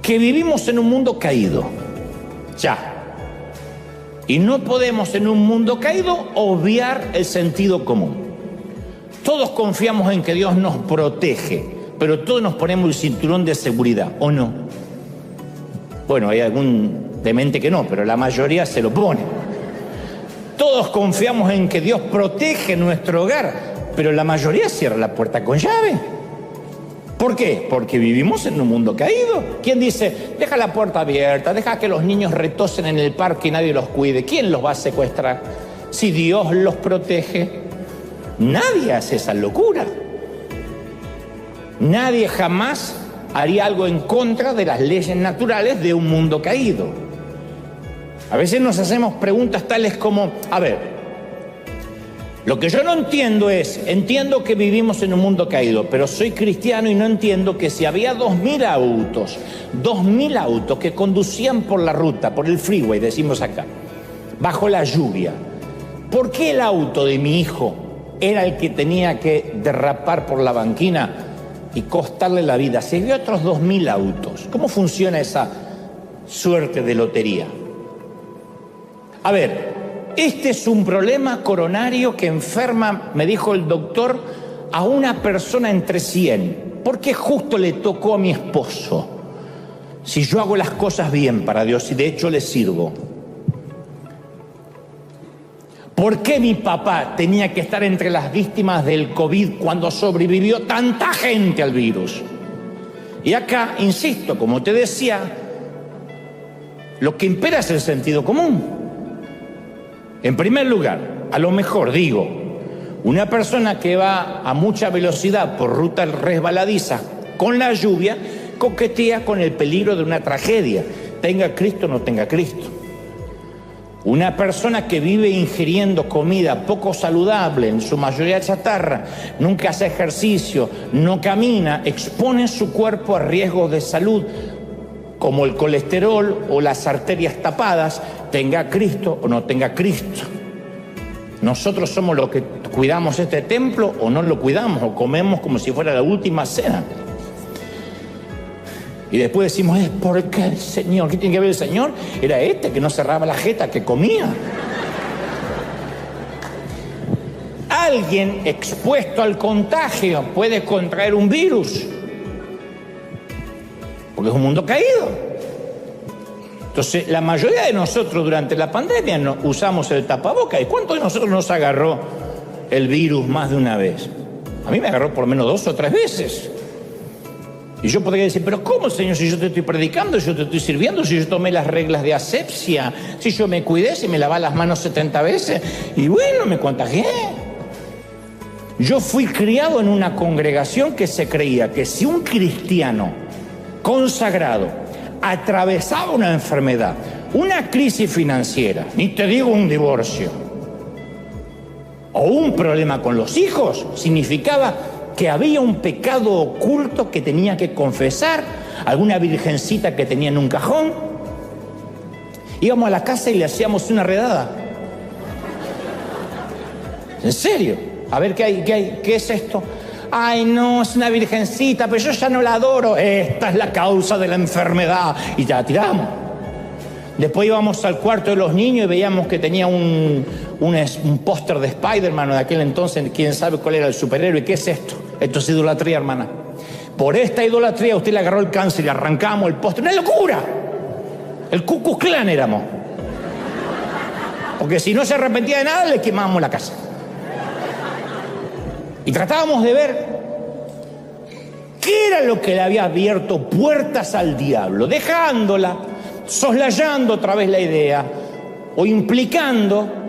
que vivimos en un mundo caído, ya. Y no podemos en un mundo caído obviar el sentido común. Todos confiamos en que Dios nos protege, pero todos nos ponemos el cinturón de seguridad, ¿o no? Bueno, hay algún demente que no, pero la mayoría se lo pone. Todos confiamos en que Dios protege nuestro hogar, pero la mayoría cierra la puerta con llave. ¿Por qué? Porque vivimos en un mundo caído. ¿Quién dice, deja la puerta abierta, deja que los niños retosen en el parque y nadie los cuide? ¿Quién los va a secuestrar? Si Dios los protege, nadie hace esa locura. Nadie jamás haría algo en contra de las leyes naturales de un mundo caído. A veces nos hacemos preguntas tales como, a ver, lo que yo no entiendo es, entiendo que vivimos en un mundo caído, pero soy cristiano y no entiendo que si había 2.000 autos que conducían por la ruta, por el freeway, decimos acá, bajo la lluvia, ¿por qué el auto de mi hijo era el que tenía que derrapar por la banquina y costarle la vida? Si había otros 2.000 autos, ¿cómo funciona esa suerte de lotería? A ver, este es un problema coronario que enferma, me dijo el doctor, a una persona entre 100. ¿Por qué justo le tocó a mi esposo? Si yo hago las cosas bien para Dios y de hecho le sirvo. ¿Por qué mi papá tenía que estar entre las víctimas del COVID cuando sobrevivió tanta gente al virus? Y acá, insisto, como te decía, lo que impera es el sentido común. En primer lugar, a lo mejor digo, una persona que va a mucha velocidad por rutas resbaladizas con la lluvia, coquetea con el peligro de una tragedia, tenga Cristo o no tenga Cristo. Una persona que vive ingiriendo comida poco saludable, en su mayoría chatarra, nunca hace ejercicio, no camina, expone su cuerpo a riesgos de salud, como el colesterol o las arterias tapadas, tenga Cristo o no tenga Cristo. Nosotros somos los que cuidamos este templo o no lo cuidamos, o comemos como si fuera la última cena. Y después decimos, ¿es por qué el Señor? ¿Qué tiene que ver el Señor? Era este que no cerraba la jeta, que comía. Alguien expuesto al contagio puede contraer un virus, porque es un mundo caído. Entonces, la mayoría de nosotros durante la pandemia no usamos el tapabocas. ¿Y cuántos de nosotros nos agarró el virus más de una vez? A mí me agarró por lo menos 2 o 3 veces. Y yo podría decir, pero ¿cómo, Señor? Si yo te estoy predicando, si yo te estoy sirviendo, si yo tomé las reglas de asepsia, si yo me cuidé, si me lavé las manos 70 veces, y bueno, me contagié. Yo fui criado en una congregación que se creía que si un cristiano consagrado atravesaba una enfermedad, una crisis financiera, ni te digo un divorcio, o un problema con los hijos, significaba que había un pecado oculto que tenía que confesar, alguna virgencita que tenía en un cajón. Íbamos a la casa y le hacíamos una redada. ¿En serio? A ver, ¿qué hay? ¿Qué es esto? Ay, no, es una virgencita, pero yo ya no la adoro. Esta es la causa de la enfermedad. Y ya la tiramos. Después íbamos al cuarto de los niños y veíamos que tenía un póster de Spider-Man, o de aquel entonces, quién sabe cuál era el superhéroe. ¿Qué es esto? Esto es idolatría, hermana. Por esta idolatría usted le agarró el cáncer y arrancamos el póster. ¡Una locura! El Ku Klux Klan éramos. Porque si no se arrepentía de nada, le quemábamos la casa. Y tratábamos de ver qué era lo que le había abierto puertas al diablo, dejándola, soslayando otra vez la idea, o implicando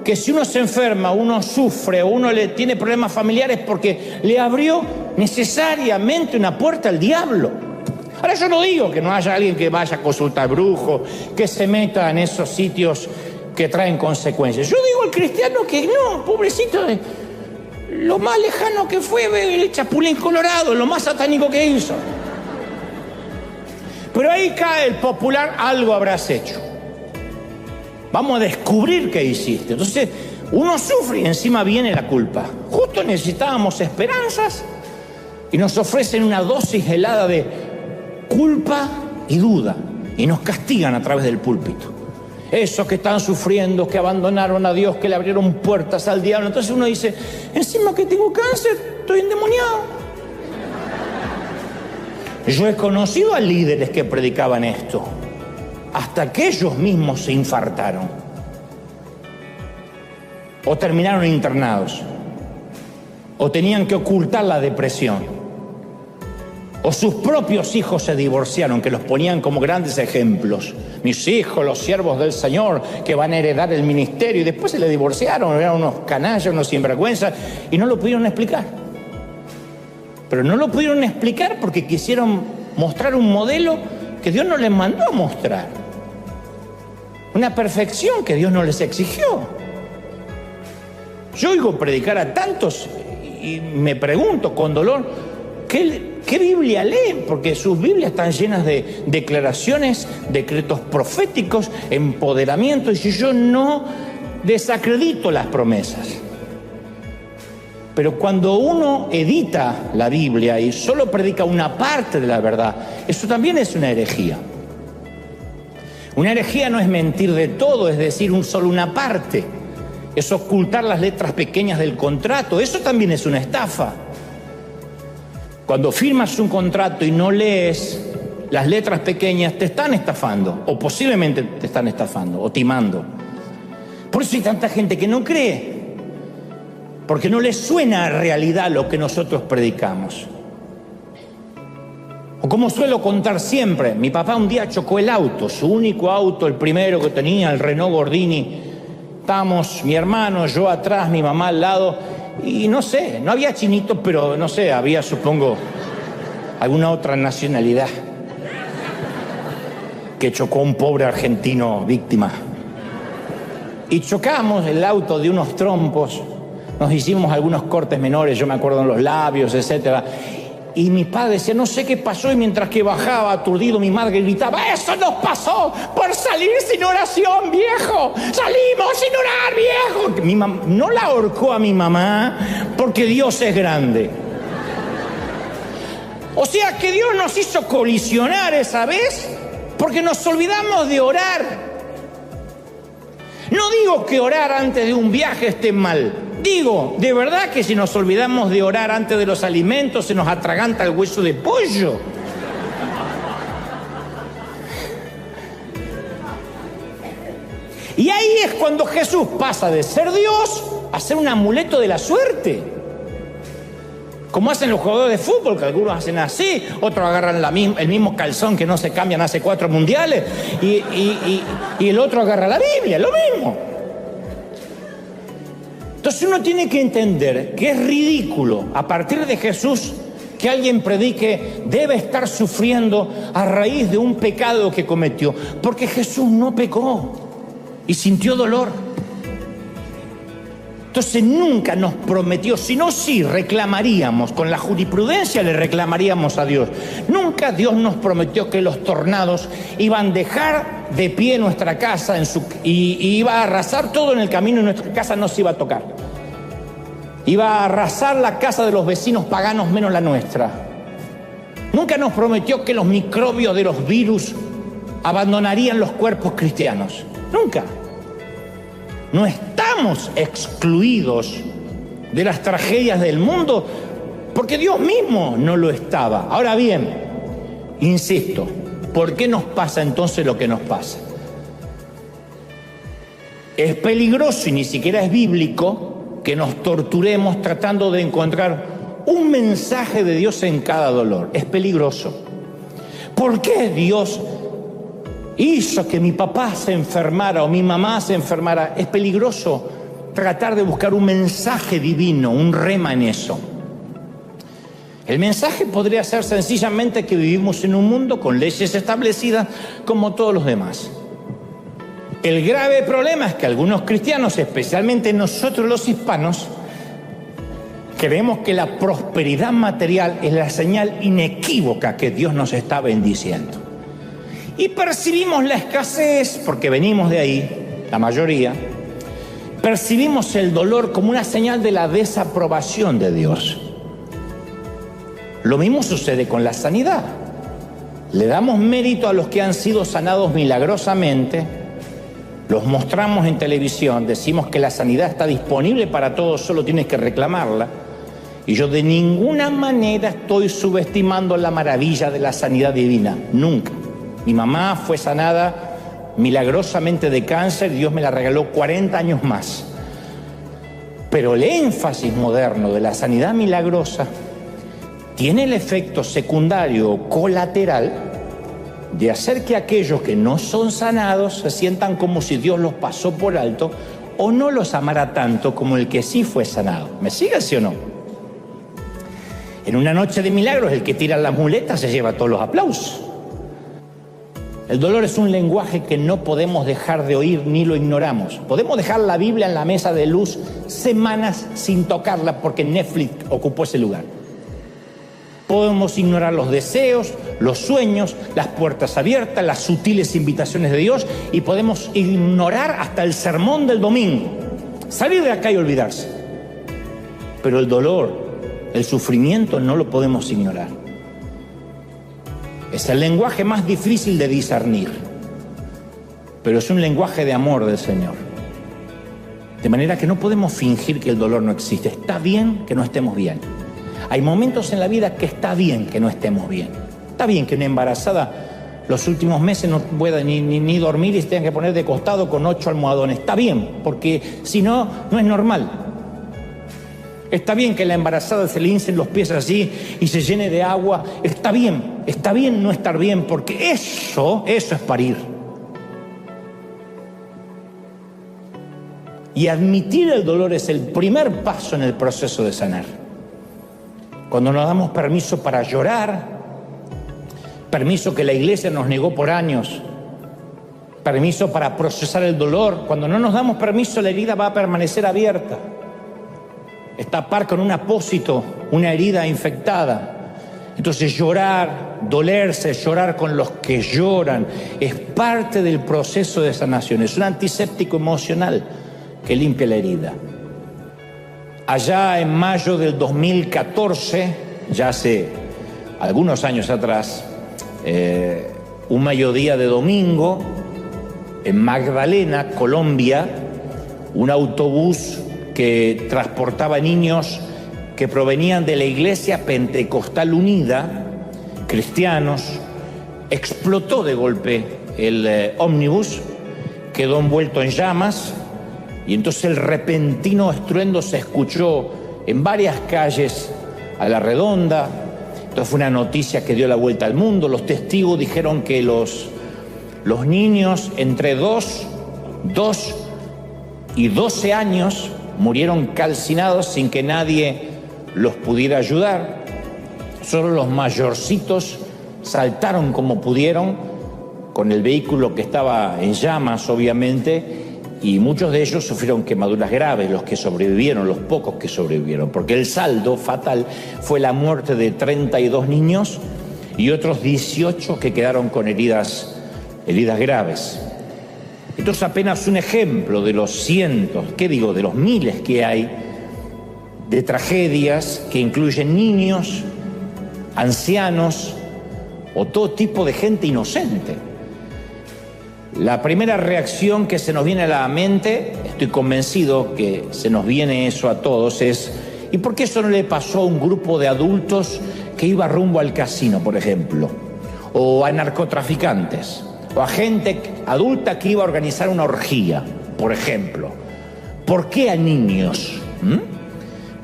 que si uno se enferma, uno sufre, o uno le tiene problemas familiares porque le abrió necesariamente una puerta al diablo. Ahora, yo no digo que no haya alguien que vaya a consultar brujos, que se meta en esos sitios que traen consecuencias. Yo digo al cristiano que no, pobrecito, lo más lejano que fue el Chapulín Colorado, lo más satánico que hizo. Pero ahí cae el popular, algo habrás hecho. Vamos a descubrir qué hiciste. Entonces, uno sufre y encima viene la culpa. Justo necesitábamos esperanzas y nos ofrecen una dosis helada de culpa y duda. Y nos castigan a través del púlpito. Esos que están sufriendo, que abandonaron a Dios, que le abrieron puertas al diablo. Entonces uno dice, encima que tengo cáncer, estoy endemoniado. Yo he conocido a líderes que predicaban esto, hasta que ellos mismos se infartaron o terminaron internados, o tenían que ocultar la depresión, o sus propios hijos se divorciaron, que los ponían como grandes ejemplos. Mis hijos, los siervos del Señor, que van a heredar el ministerio, y después se le divorciaron, eran unos canallas, unos sinvergüenzas, y no lo pudieron explicar. Pero no lo pudieron explicar porque quisieron mostrar un modelo que Dios no les mandó a mostrar. Una perfección que Dios no les exigió. Yo oigo predicar a tantos y me pregunto con dolor, ¿qué Biblia leen? Porque sus Biblias están llenas de declaraciones, decretos proféticos, empoderamiento, y si yo no desacredito las promesas. Pero cuando uno edita la Biblia y solo predica una parte de la verdad, eso también es una herejía. Una herejía no es mentir de todo, es decir, solo una parte. Es ocultar las letras pequeñas del contrato. Eso también es una estafa. Cuando firmas un contrato y no lees las letras pequeñas, te están estafando, o posiblemente te están estafando, o timando. Por eso hay tanta gente que no cree, porque no les suena a realidad lo que nosotros predicamos. O como suelo contar siempre, mi papá un día chocó el auto, su único auto, el primero que tenía, el Renault Gordini. Estábamos mi hermano, yo atrás, mi mamá al lado, y no sé, no había chinitos, pero no sé, había, supongo, alguna otra nacionalidad que chocó a un pobre argentino víctima. Y chocamos el auto de unos trompos, nos hicimos algunos cortes menores, yo me acuerdo en los labios, etc. Y mi padre decía, no sé qué pasó, y mientras que bajaba aturdido, mi madre gritaba, ¡eso nos pasó por salir sin oración, viejo! ¡Salimos sin orar, viejo! Mi mamá no la ahorcó a mi mamá porque Dios es grande. O sea que Dios nos hizo colisionar esa vez porque nos olvidamos de orar. No digo que orar antes de un viaje esté mal. Digo, de verdad que si nos olvidamos de orar antes de los alimentos, se nos atraganta el hueso de pollo. Y ahí es cuando Jesús pasa de ser Dios a ser un amuleto de la suerte. Como hacen los jugadores de fútbol, que algunos hacen así, otros agarran el mismo calzón que no se cambian hace 4 mundiales, y el otro agarra la Biblia, lo mismo. Entonces uno tiene que entender que es ridículo, a partir de Jesús, que alguien predique debe estar sufriendo a raíz de un pecado que cometió, porque Jesús no pecó y sintió dolor. Entonces nunca nos prometió, sino sí reclamaríamos, con la jurisprudencia le reclamaríamos a Dios. Nunca Dios nos prometió que los tornados iban a dejar de pie nuestra casa y iba a arrasar todo en el camino y nuestra casa no se iba a tocar. Iba a arrasar la casa de los vecinos paganos menos la nuestra. Nunca nos prometió que los microbios de los virus abandonarían los cuerpos cristianos. Nunca. No estamos excluidos de las tragedias del mundo porque Dios mismo no lo estaba. Ahora bien, insisto, ¿por qué nos pasa entonces lo que nos pasa? Es peligroso y ni siquiera es bíblico que nos torturemos tratando de encontrar un mensaje de Dios en cada dolor. Es peligroso. ¿Por qué Dios hizo que mi papá se enfermara o mi mamá se enfermara? Es peligroso tratar de buscar un mensaje divino, un rema en eso. El mensaje podría ser sencillamente que vivimos en un mundo con leyes establecidas como todos los demás. El grave problema es que algunos cristianos, especialmente nosotros los hispanos, creemos que la prosperidad material es la señal inequívoca que Dios nos está bendiciendo. Y percibimos la escasez, porque venimos de ahí, la mayoría, percibimos el dolor como una señal de la desaprobación de Dios. Lo mismo sucede con la sanidad. Le damos mérito a los que han sido sanados milagrosamente, los mostramos en televisión, decimos que la sanidad está disponible para todos, solo tienes que reclamarla. Y yo de ninguna manera estoy subestimando la maravilla de la sanidad divina, nunca. Mi mamá fue sanada milagrosamente de cáncer, Dios me la regaló 40 años más. Pero el énfasis moderno de la sanidad milagrosa tiene el efecto secundario o colateral de hacer que aquellos que no son sanados se sientan como si Dios los pasó por alto o no los amara tanto como el que sí fue sanado. ¿Me sigue, sí o no? En una noche de milagros, el que tira las muletas se lleva todos los aplausos. El dolor es un lenguaje que no podemos dejar de oír ni lo ignoramos. Podemos dejar la Biblia en la mesa de luz semanas sin tocarla porque Netflix ocupó ese lugar. Podemos ignorar los deseos, los sueños, las puertas abiertas, las sutiles invitaciones de Dios y podemos ignorar hasta el sermón del domingo. Salir de acá y olvidarse. Pero el dolor, el sufrimiento no lo podemos ignorar. Es el lenguaje más difícil de discernir, pero es un lenguaje de amor del Señor. De manera que no podemos fingir que el dolor no existe. Está bien que no estemos bien. Hay momentos en la vida que está bien que no estemos bien. Está bien que una embarazada los últimos meses no pueda ni dormir y se tenga que poner de costado con 8 almohadones. Está bien, porque si no, no es normal. Está bien que la embarazada se le hincen los pies así y se llene de agua. Está bien no estar bien, porque eso es parir. Y admitir el dolor es el primer paso en el proceso de sanar. Cuando nos damos permiso para llorar, permiso que la Iglesia nos negó por años, permiso para procesar el dolor. Cuando no nos damos permiso, la herida va a permanecer abierta. Es tapar con un apósito una herida infectada. Entonces llorar, dolerse, llorar con los que lloran, es parte del proceso de sanación. Es un antiséptico emocional que limpia la herida. Allá en mayo del 2014, ya hace algunos años atrás, un mediodía de domingo, en Magdalena, Colombia, un autobús que transportaba niños que provenían de la Iglesia Pentecostal Unida, cristianos, explotó de golpe el ómnibus, quedó envuelto en llamas, y entonces el repentino estruendo se escuchó en varias calles a la redonda. Entonces fue una noticia que dio la vuelta al mundo. Los testigos dijeron que los niños entre 2 y 12 años murieron calcinados sin que nadie los pudiera ayudar. Solo los mayorcitos saltaron como pudieron con el vehículo que estaba en llamas, obviamente, y muchos de ellos sufrieron quemaduras graves, los que sobrevivieron, los pocos que sobrevivieron, porque el saldo fatal fue la muerte de 32 niños y otros 18 que quedaron con heridas graves. Esto es apenas un ejemplo de los cientos, de los miles que hay de tragedias que incluyen niños, ancianos o todo tipo de gente inocente. La primera reacción que se nos viene a la mente, estoy convencido que se nos viene eso a todos, es ¿y por qué eso no le pasó a un grupo de adultos que iba rumbo al casino, por ejemplo? O a narcotraficantes, o a gente adulta que iba a organizar una orgía, por ejemplo. ¿Por qué a niños?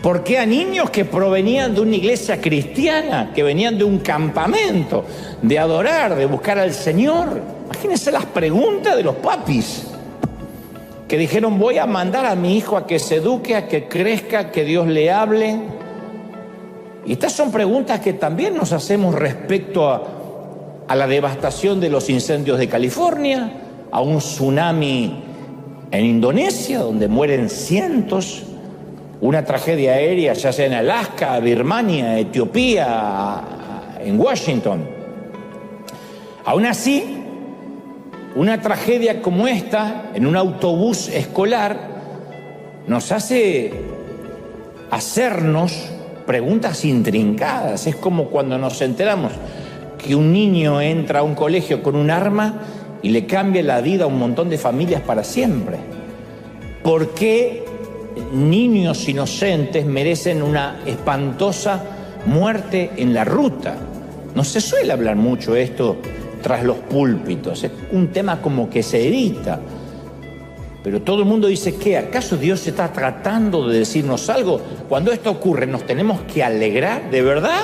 ¿Por qué a niños que provenían de una iglesia cristiana, que venían de un campamento, de adorar, de buscar al Señor? Imagínense las preguntas de los papis, que dijeron: voy a mandar a mi hijo a que se eduque, a que crezca, que Dios le hable. Y estas son preguntas que también nos hacemos respecto a la devastación de los incendios de California, a un tsunami en Indonesia, donde mueren cientos, una tragedia aérea, ya sea en Alaska, Birmania, Etiopía, en Washington. Aún así, una tragedia como esta, en un autobús escolar, nos hace hacernos preguntas intrincadas. Es como cuando nos enteramos que un niño entra a un colegio con un arma y le cambia la vida a un montón de familias para siempre. ¿Por qué niños inocentes merecen una espantosa muerte en la ruta? No se suele hablar mucho esto tras los púlpitos, es un tema como que se evita. Pero todo el mundo dice: ¿qué? ¿Acaso Dios está tratando de decirnos algo? Cuando esto ocurre, ¿nos tenemos que alegrar de verdad?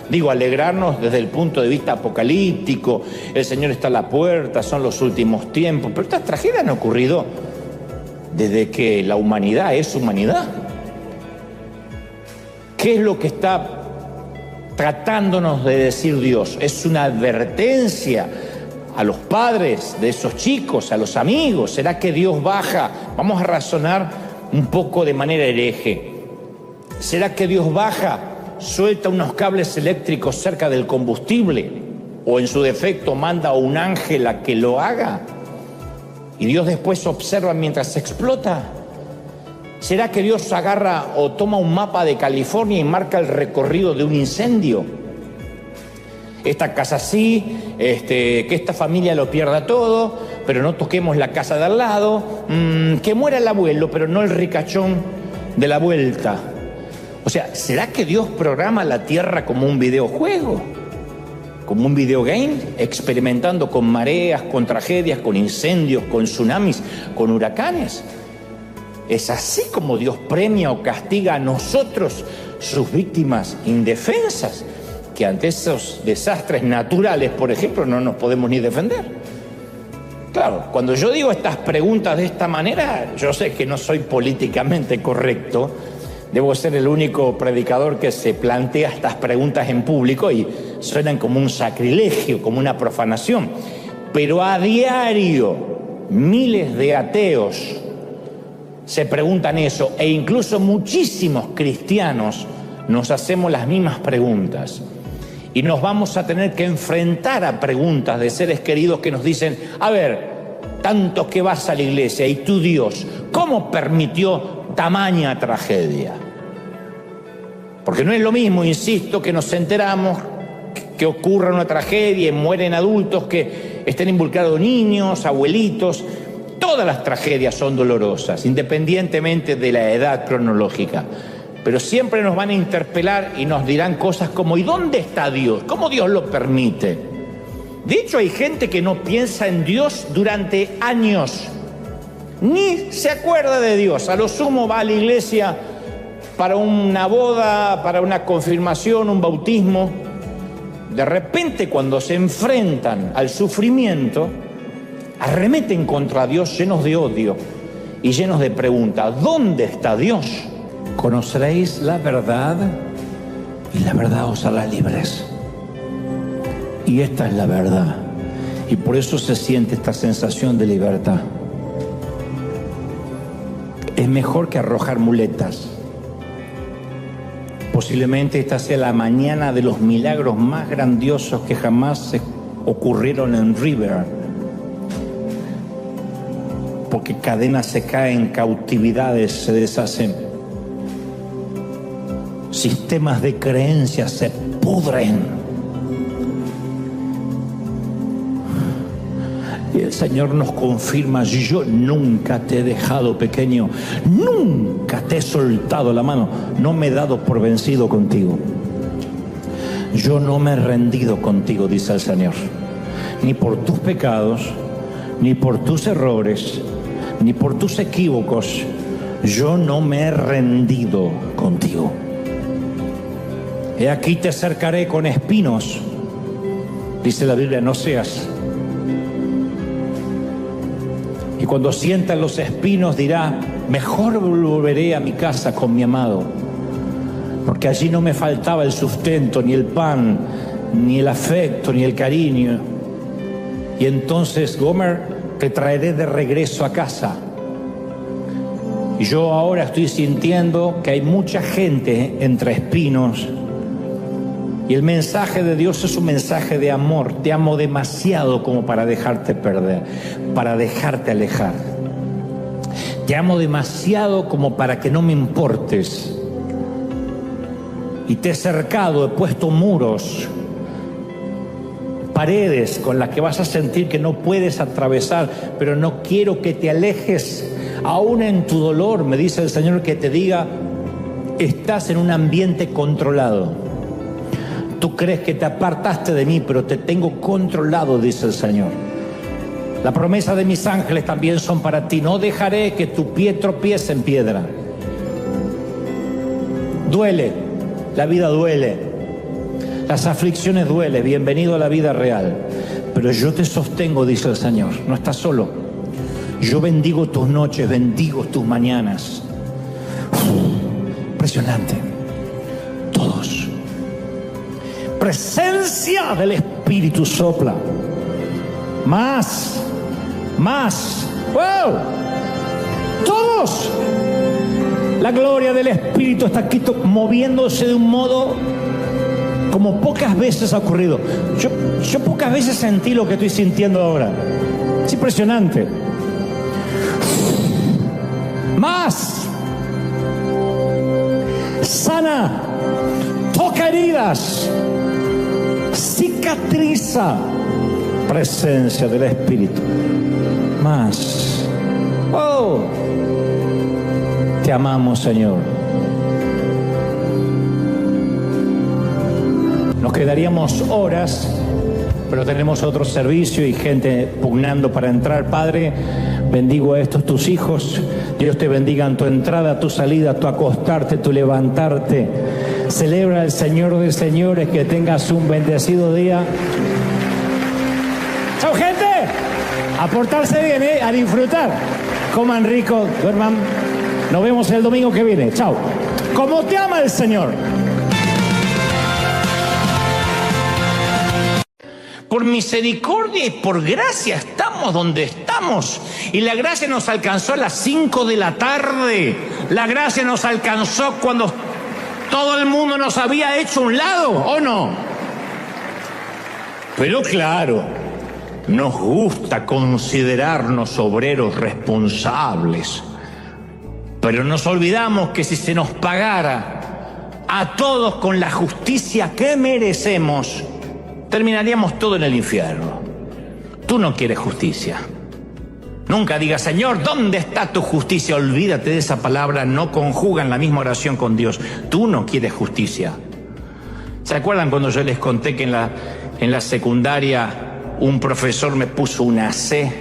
Digo, alegrarnos desde el punto de vista apocalíptico, el Señor está a la puerta, son los últimos tiempos, pero estas tragedias han ocurrido desde que la humanidad es humanidad. ¿Qué es lo que está tratándonos de decir Dios? Es una advertencia a los padres de esos chicos, a los amigos. ¿Será que Dios baja? Vamos a razonar un poco de manera hereje. ¿Será que Dios baja, suelta unos cables eléctricos cerca del combustible, o en su defecto manda a un ángel a que lo haga, y Dios después observa mientras se explota? ¿Será que Dios agarra o toma un mapa de California y marca el recorrido de un incendio? Esta casa sí, que esta familia lo pierda todo, pero no toquemos la casa de al lado, que muera el abuelo, pero no el ricachón de la vuelta. O sea, ¿será que Dios programa la tierra como un videojuego? Como un videogame, experimentando con mareas, con tragedias, con incendios, con tsunamis, con huracanes. ¿Es así como Dios premia o castiga a nosotros, sus víctimas indefensas, que ante esos desastres naturales, por ejemplo, no nos podemos ni defender? Claro, cuando yo digo estas preguntas de esta manera, yo sé que no soy políticamente correcto, Debo ser el único predicador que se plantea estas preguntas en público y suenan como un sacrilegio, como una profanación. Pero a diario miles de ateos se preguntan eso, e incluso muchísimos cristianos nos hacemos las mismas preguntas. Y nos vamos a tener que enfrentar a preguntas de seres queridos que nos dicen: a ver, tanto que vas a la iglesia, y tu Dios, ¿cómo permitió tamaña tragedia? Porque no es lo mismo, insisto, que nos enteramos que ocurra una tragedia y mueren adultos, que estén involucrados niños, abuelitos. Todas las tragedias son dolorosas, independientemente de la edad cronológica. Pero siempre nos van a interpelar y nos dirán cosas como: ¿y dónde está Dios? ¿Cómo Dios lo permite? De hecho, hay gente que no piensa en Dios durante años, ni se acuerda de Dios. A lo sumo va a la iglesia para una boda, para una confirmación, un bautismo. De repente, cuando se enfrentan al sufrimiento, arremeten contra Dios llenos de odio y llenos de preguntas: ¿dónde está Dios? Conoceréis la verdad y la verdad os hará libres. Y esta es la verdad. Y por eso se siente esta sensación de libertad. Es mejor que arrojar muletas. Posiblemente esta sea la mañana de los milagros más grandiosos que jamás se ocurrieron en River. Porque cadenas se caen, cautividades se deshacen, sistemas de creencias se pudren. Y el Señor nos confirma: yo nunca te he dejado pequeño, nunca te he soltado la mano, no me he dado por vencido contigo. Yo no me he rendido contigo, dice el Señor, ni por tus pecados, ni por tus errores, ni por tus equívocos. Yo no me he rendido contigo. He aquí te cercaré con espinos, dice la Biblia en Oseas. Y cuando sientan los espinos dirá: mejor volveré a mi casa con mi amado, porque allí no me faltaba el sustento, ni el pan, ni el afecto, ni el cariño. Y entonces, Gomer, te traeré de regreso a casa. Y yo ahora estoy sintiendo que hay mucha gente entre espinos. Y el mensaje de Dios es un mensaje de amor. Te amo demasiado como para dejarte perder, para dejarte alejar. Te amo demasiado como para que no me importes. Y te he cercado, he puesto muros, paredes con las que vas a sentir que no puedes atravesar, pero no quiero que te alejes. Aún en tu dolor, me dice el Señor, que te diga: estás en un ambiente controlado. Tú crees que te apartaste de mí, pero te tengo controlado, dice el Señor. La promesa de mis ángeles también son para ti. No dejaré que tu pie tropiece en piedra. Duele, la vida duele, las aflicciones duelen. Bienvenido a la vida real. Pero yo te sostengo, dice el Señor. No estás solo. Yo bendigo tus noches, bendigo tus mañanas. Impresionante. Todos. Presencia del Espíritu sopla. Más. ¡Wow! Todos. La gloria del Espíritu está aquí moviéndose de un modo como pocas veces ha ocurrido. Yo pocas veces sentí lo que estoy sintiendo ahora. Es impresionante. Más. Sana. Toca heridas. Cicatriza. Presencia del Espíritu. Más. Oh. Te amamos, Señor. Nos quedaríamos horas, pero tenemos otro servicio y gente pugnando para entrar. Padre, bendigo a estos tus hijos. Dios te bendiga en tu entrada, tu salida, tu acostarte, tu levantarte. Celebra al Señor de señores. Que tengas un bendecido día. ¡Chao, gente! A portarse bien, a disfrutar. Coman rico, duerman. Nos vemos el domingo que viene. Chao. Como te ama el Señor. Por misericordia y por gracia estamos donde estamos. Y la gracia nos alcanzó a las 5 de la tarde. La gracia nos alcanzó cuando todo el mundo nos había hecho a un lado, ¿o no? Pero claro, nos gusta considerarnos obreros responsables. Pero nos olvidamos que si se nos pagara a todos con la justicia que merecemos, terminaríamos todo en el infierno. Tú no quieres justicia. Nunca digas, Señor, ¿dónde está tu justicia? Olvídate de esa palabra, no conjugan la misma oración con Dios. Tú no quieres justicia. ¿Se acuerdan cuando yo les conté que en la secundaria un profesor me puso una C?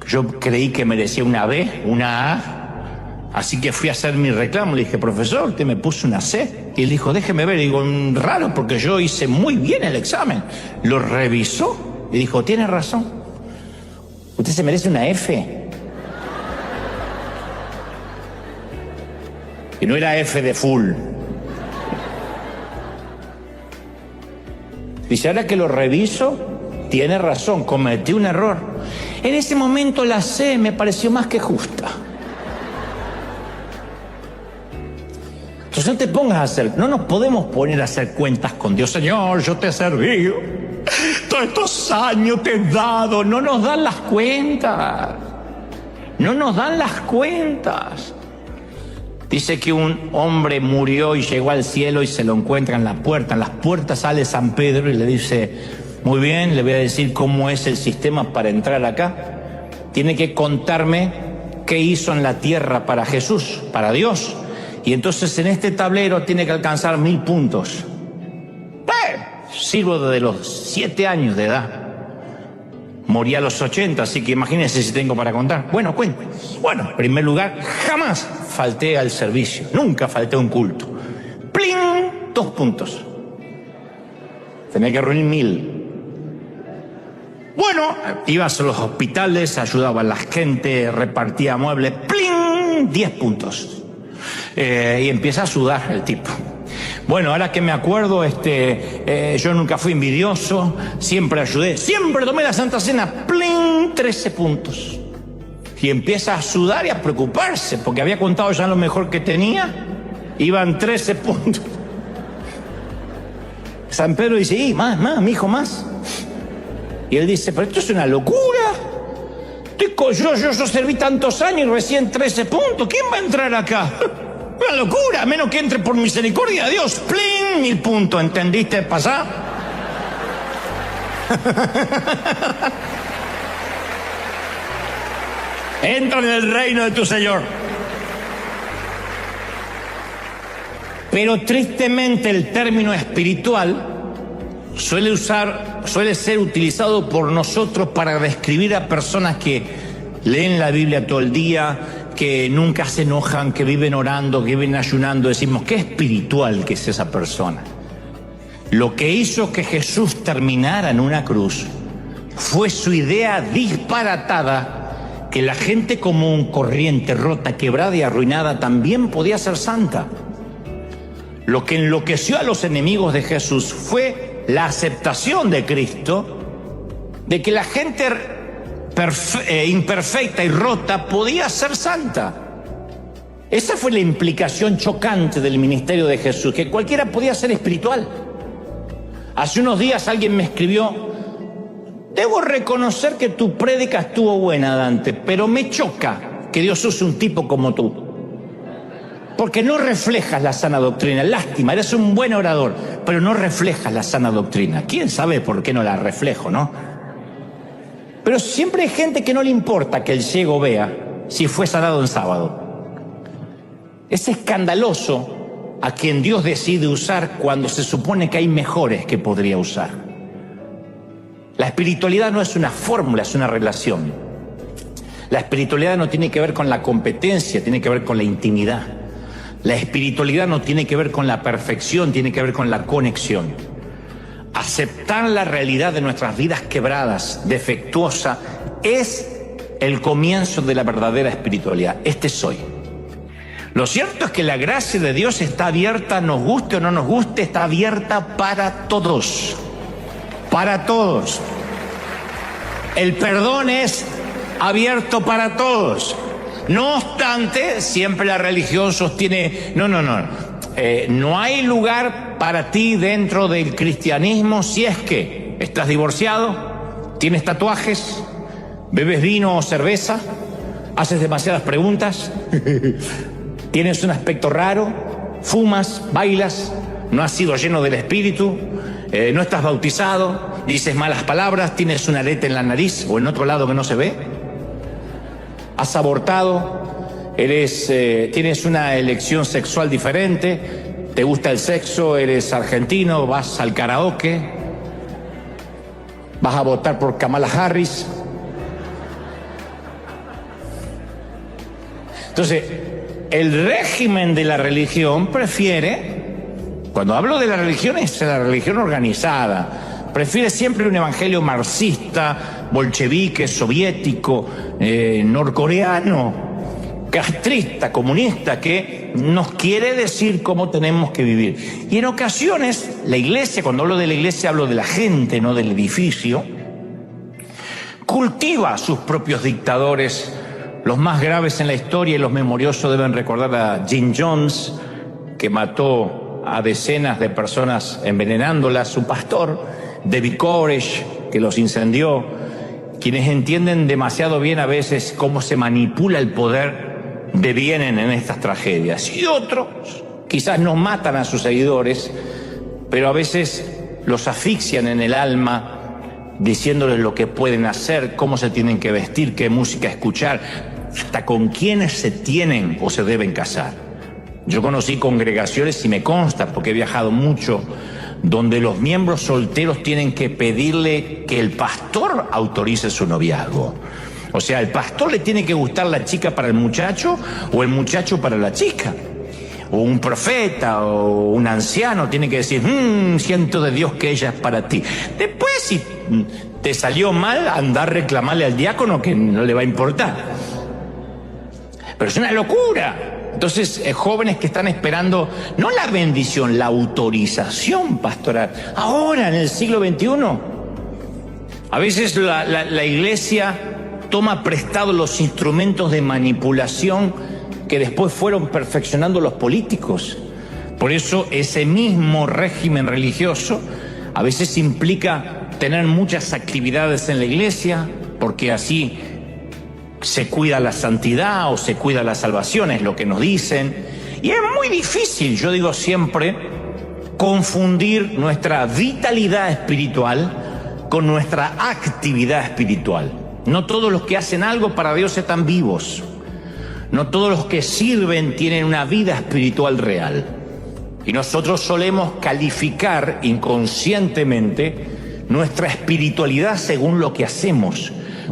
Yo creí que merecía una B, una A. Así que fui a hacer mi reclamo. Le dije, profesor, usted me puso una C. Y él dijo, déjeme ver. Y digo, raro, porque yo hice muy bien el examen. Lo revisó y dijo, tiene razón. Usted se merece una F. Y no era F de full. Dice, ahora que lo reviso, tiene razón, cometí un error. En ese momento la C me pareció más que justa. Entonces no te pongas a hacer, no nos podemos poner a hacer cuentas con Dios. Señor, yo te he servido, todos estos años te he dado. No nos dan las cuentas, no nos dan las cuentas. Dice que un hombre murió y llegó al cielo y se lo encuentra en la puerta. En las puertas sale San Pedro y le dice, muy bien, le voy a decir cómo es el sistema para entrar acá. Tiene que contarme qué hizo en la tierra para Jesús, para Dios. Y entonces en este tablero tiene que alcanzar 1000 puntos. Sirvo desde los 7 años de edad. Morí a los 80, así que imagínense si tengo para contar. Bueno, cuento. Bueno, en primer lugar, jamás falté al servicio. Nunca falté a un culto. ¡Pling! 2 puntos. Tenía que reunir 1000. Bueno, ibas a los hospitales, ayudaba a la gente, repartía muebles. ¡Pling! 10 puntos. Y empieza a sudar el tipo. Bueno, ahora que me acuerdo, yo nunca fui envidioso, siempre ayudé, siempre tomé la Santa Cena, ¡pling! 13 puntos. Y empieza a sudar y a preocuparse, porque había contado ya lo mejor que tenía, iban 13 puntos. San Pedro dice, más, mi hijo, más. Y él dice, pero esto es una locura. Yo serví tantos años y recién 13 puntos, ¿quién va a entrar acá? Una locura, a menos que entre por misericordia de Dios. ¡Plin! 1000 puntos, ¿entendiste? ¿Pasá? Entra en el reino de tu Señor. Pero tristemente el término espiritual suele ser utilizado por nosotros para describir a personas que leen la Biblia todo el día, que nunca se enojan, que viven orando, que viven ayunando. Decimos, qué espiritual que es esa persona. Lo que hizo que Jesús terminara en una cruz fue su idea disparatada que la gente común, corriente, rota, quebrada y arruinada también podía ser santa. Lo que enloqueció a los enemigos de Jesús fue la aceptación de Cristo, de que la gente imperfecta y rota podía ser santa. Esa fue la implicación chocante del ministerio de Jesús, que cualquiera podía ser espiritual. Hace unos días alguien me escribió, debo reconocer que tu prédica estuvo buena, Dante, pero me choca que Dios use un tipo como tú, porque no reflejas la sana doctrina. Lástima, eres un buen orador, pero no reflejas la sana doctrina. ¿Quién sabe por qué no la reflejo, no? Pero siempre hay gente que no le importa que el ciego vea si fue sanado en sábado. Es escandaloso a quien Dios decide usar cuando se supone que hay mejores que podría usar. La espiritualidad no es una fórmula, es una relación. La espiritualidad no tiene que ver con la competencia, tiene que ver con la intimidad. La espiritualidad no tiene que ver con la perfección, tiene que ver con la conexión. Aceptar la realidad de nuestras vidas quebradas, defectuosa, es el comienzo de la verdadera espiritualidad. Este soy. Lo cierto es que la gracia de Dios está abierta, nos guste o no nos guste, está abierta para todos. Para todos. El perdón es abierto para todos. No obstante, siempre la religión sostiene, no hay lugar para ti dentro del cristianismo si es que estás divorciado, tienes tatuajes, bebes vino o cerveza, haces demasiadas preguntas, tienes un aspecto raro, fumas, bailas, no has sido lleno del Espíritu, no estás bautizado, dices malas palabras, tienes una arete en la nariz o en otro lado que no se ve, has abortado, tienes una elección sexual diferente, te gusta el sexo, eres argentino, vas al karaoke, vas a votar por Kamala Harris. Entonces, el régimen de la religión prefiere, cuando hablo de la religión es la religión organizada, prefiere siempre un evangelio marxista, bolchevique, soviético, norcoreano, castrista, comunista, que nos quiere decir cómo tenemos que vivir. Y en ocasiones, la iglesia, cuando hablo de la iglesia hablo de la gente, no del edificio, cultiva a sus propios dictadores. Los más graves en la historia, y los memoriosos deben recordar a Jim Jones, que mató a decenas de personas envenenándolas, su pastor, David Koresh, que los incendió, quienes entienden demasiado bien a veces cómo se manipula el poder, devienen en estas tragedias. Y otros quizás no matan a sus seguidores, pero a veces los asfixian en el alma, diciéndoles lo que pueden hacer, cómo se tienen que vestir, qué música escuchar, hasta con quiénes se tienen o se deben casar. Yo conocí congregaciones, y me consta porque he viajado mucho, donde los miembros solteros tienen que pedirle que el pastor autorice su noviazgo. O sea, el pastor le tiene que gustar la chica para el muchacho o el muchacho para la chica. O un profeta o un anciano tiene que decir, siento de Dios que ella es para ti. Después, si te salió mal, anda a reclamarle al diácono, que no le va a importar. Pero es una locura. Entonces, jóvenes que están esperando, no la bendición, la autorización pastoral. Ahora, en el siglo XXI, a veces la iglesia toma prestado los instrumentos de manipulación que después fueron perfeccionando los políticos. Por eso ese mismo régimen religioso a veces implica tener muchas actividades en la iglesia, porque así se cuida la santidad o se cuida la salvación, es lo que nos dicen. Y es muy difícil, yo digo siempre, confundir nuestra vitalidad espiritual con nuestra actividad espiritual. No todos los que hacen algo para Dios están vivos. No todos los que sirven tienen una vida espiritual real. Y nosotros solemos calificar inconscientemente nuestra espiritualidad según lo que hacemos.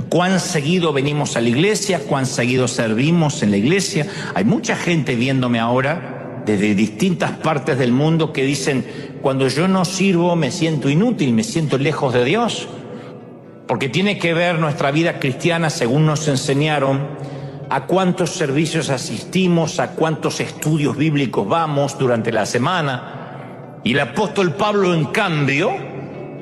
Cuán seguido venimos a la iglesia, cuán seguido servimos en la iglesia. Hay mucha gente viéndome ahora desde distintas partes del mundo que dicen, cuando yo no sirvo me siento inútil, me siento lejos de Dios. Porque tiene que ver nuestra vida cristiana, según nos enseñaron, a cuántos servicios asistimos, a cuántos estudios bíblicos vamos durante la semana. Y el apóstol Pablo, en cambio,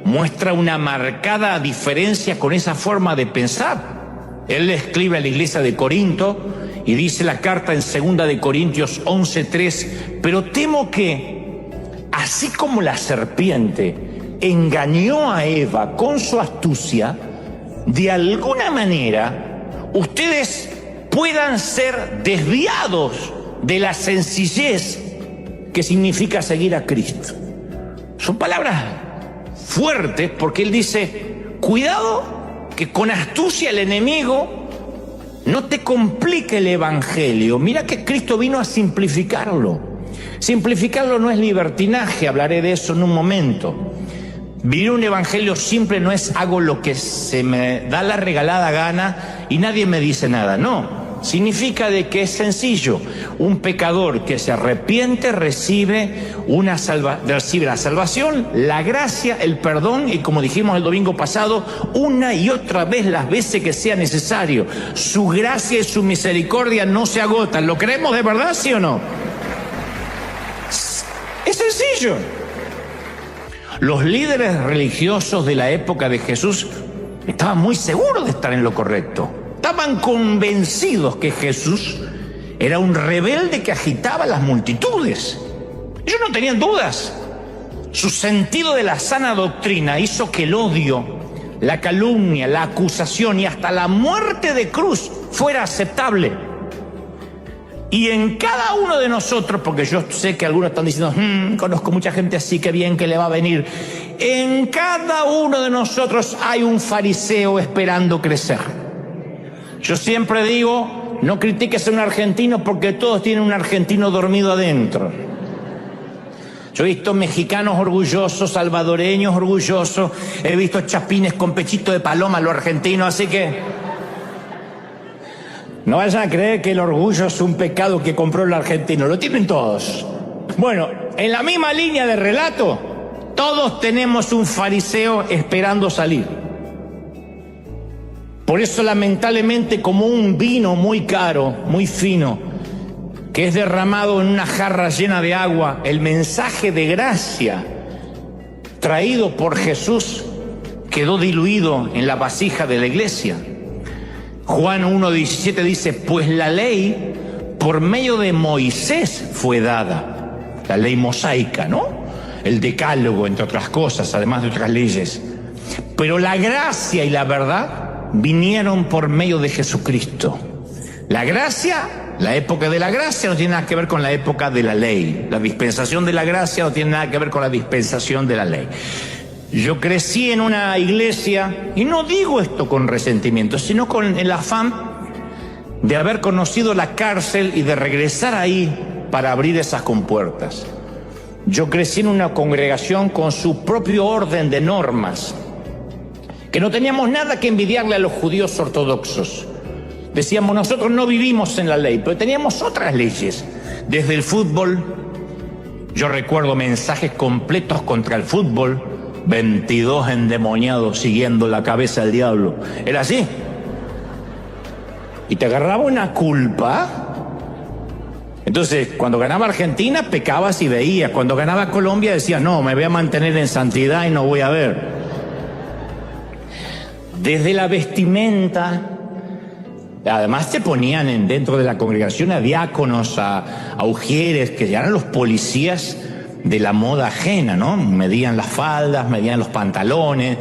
muestra una marcada diferencia con esa forma de pensar. Él le escribe a la iglesia de Corinto y dice la carta en 2 de Corintios 11:3, pero temo que, así como la serpiente engañó a Eva con su astucia, de alguna manera ustedes puedan ser desviados de la sencillez que significa seguir a Cristo. Son palabras fuertes, porque él dice, cuidado que con astucia el enemigo no te complique el evangelio. Mira que Cristo vino a simplificarlo. Simplificarlo no es libertinaje, hablaré de eso en un momento. Vivir un evangelio simple no es hago lo que se me da la regalada gana y nadie me dice nada, no. significa de que es sencillo. Un pecador que se arrepiente recibe la salvación, la gracia, el perdón y, como dijimos el domingo pasado, una y otra vez las veces que sea necesario. Su gracia y su misericordia no se agotan. ¿Lo creemos de verdad, sí o no? Es sencillo. Los líderes religiosos de la época de Jesús estaban muy seguros de estar en lo correcto. Estaban convencidos que Jesús era un rebelde que agitaba las multitudes. Ellos no tenían dudas. Su sentido de la sana doctrina hizo que el odio, la calumnia, la acusación y hasta la muerte de cruz fuera aceptable. Y en cada uno de nosotros, porque yo sé que algunos están diciendo, conozco mucha gente así, que bien que le va a venir. En cada uno de nosotros hay un fariseo esperando crecer. Yo siempre digo, no critiques a un argentino porque todos tienen un argentino dormido adentro. Yo he visto mexicanos orgullosos, salvadoreños orgullosos, he visto chapines con pechito de paloma, los argentinos, así que no vayan a creer que el orgullo es un pecado que compró el argentino, lo tienen todos. Bueno, en la misma línea de relato, todos tenemos un fariseo esperando salir. Por eso, lamentablemente, como un vino muy caro, muy fino, que es derramado en una jarra llena de agua, el mensaje de gracia traído por Jesús quedó diluido en la vasija de la iglesia. Juan 1:17 dice, pues la ley por medio de Moisés fue dada, la ley mosaica, ¿no? El decálogo, entre otras cosas, además de otras leyes. Pero la gracia y la verdad vinieron por medio de Jesucristo. La gracia, la época de la gracia no tiene nada que ver con la época de la ley. La dispensación de la gracia no tiene nada que ver con la dispensación de la ley. Yo crecí en una iglesia, y no digo esto con resentimiento, sino con el afán de haber conocido la cárcel y de regresar ahí para abrir esas compuertas. Yo crecí en una congregación con su propio orden de normas, que no teníamos nada que envidiarle a los judíos ortodoxos. Decíamos, nosotros no vivimos en la ley, pero teníamos otras leyes. Desde el fútbol, yo recuerdo mensajes completos contra el fútbol, 22 endemoniados siguiendo la cabeza del diablo. Era así. Y te agarraba una culpa. Entonces, cuando ganaba Argentina, pecabas y veías. Cuando ganaba Colombia, decías, no, me voy a mantener en santidad y no voy a ver. Desde la vestimenta, además te ponían dentro de la congregación a diáconos, a ujieres, que eran los policías de la moda ajena, ¿no? Medían las faldas, medían los pantalones,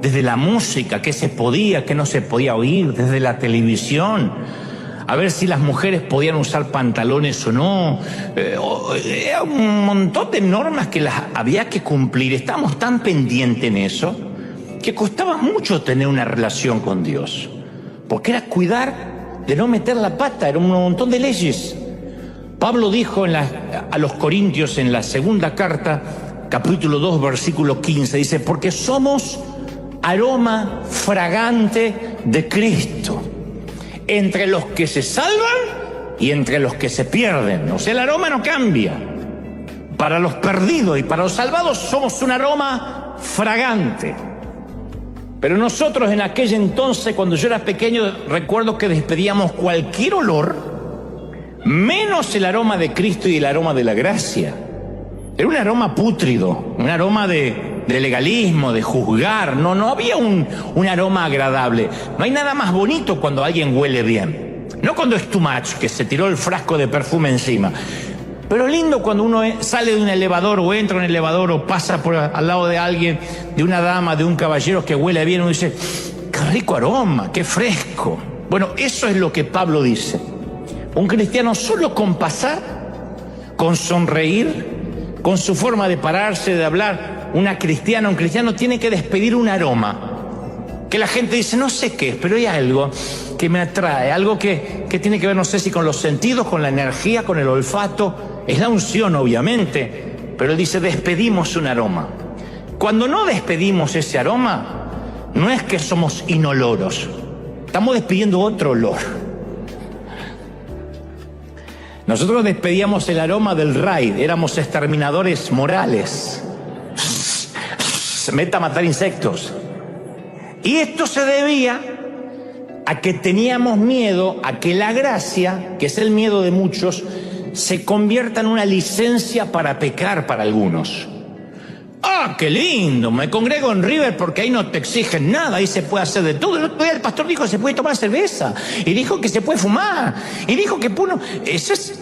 desde la música, qué se podía, qué no se podía oír, desde la televisión, a ver si las mujeres podían usar pantalones o no. Era un montón de normas que las había que cumplir. Estábamos tan pendientes en eso que costaba mucho tener una relación con Dios, porque era cuidar de no meter la pata, era un montón de leyes. Pablo dijo a los Corintios en la segunda carta, capítulo 2, versículo 15, dice, porque somos aroma fragante de Cristo, entre los que se salvan y entre los que se pierden. O sea, el aroma no cambia. Para los perdidos y para los salvados somos un aroma fragante. Pero nosotros en aquel entonces, cuando yo era pequeño, recuerdo que despedíamos cualquier olor, menos el aroma de Cristo y el aroma de la gracia. Era un aroma pútrido, un aroma de legalismo, de juzgar. No había un aroma agradable. No hay nada más bonito cuando alguien huele bien. No cuando es too much, que se tiró el frasco de perfume encima. Pero lindo cuando uno sale de un elevador o entra en un elevador o pasa al lado de alguien, de una dama, de un caballero que huele bien, uno dice, qué rico aroma, qué fresco. Bueno, eso es lo que Pablo dice. Un cristiano solo con pasar, con sonreír, con su forma de pararse, de hablar, un cristiano tiene que despedir un aroma. Que la gente dice, no sé qué es, pero hay algo que me atrae, algo que tiene que ver, no sé si con los sentidos, con la energía, con el olfato. Es la unción, obviamente, pero él dice, despedimos un aroma. Cuando no despedimos ese aroma, no es que somos inoloros, estamos despidiendo otro olor. Nosotros despedíamos el aroma del raid, éramos exterminadores morales. Se meta a matar insectos. Y esto se debía a que teníamos miedo a que la gracia, que es el miedo de muchos, se convierta en una licencia para pecar para algunos. ¡Ah, qué lindo! Me congrego en River porque ahí no te exigen nada, ahí se puede hacer de todo. El otro día el pastor dijo que se puede tomar cerveza, y dijo que se puede fumar, y dijo que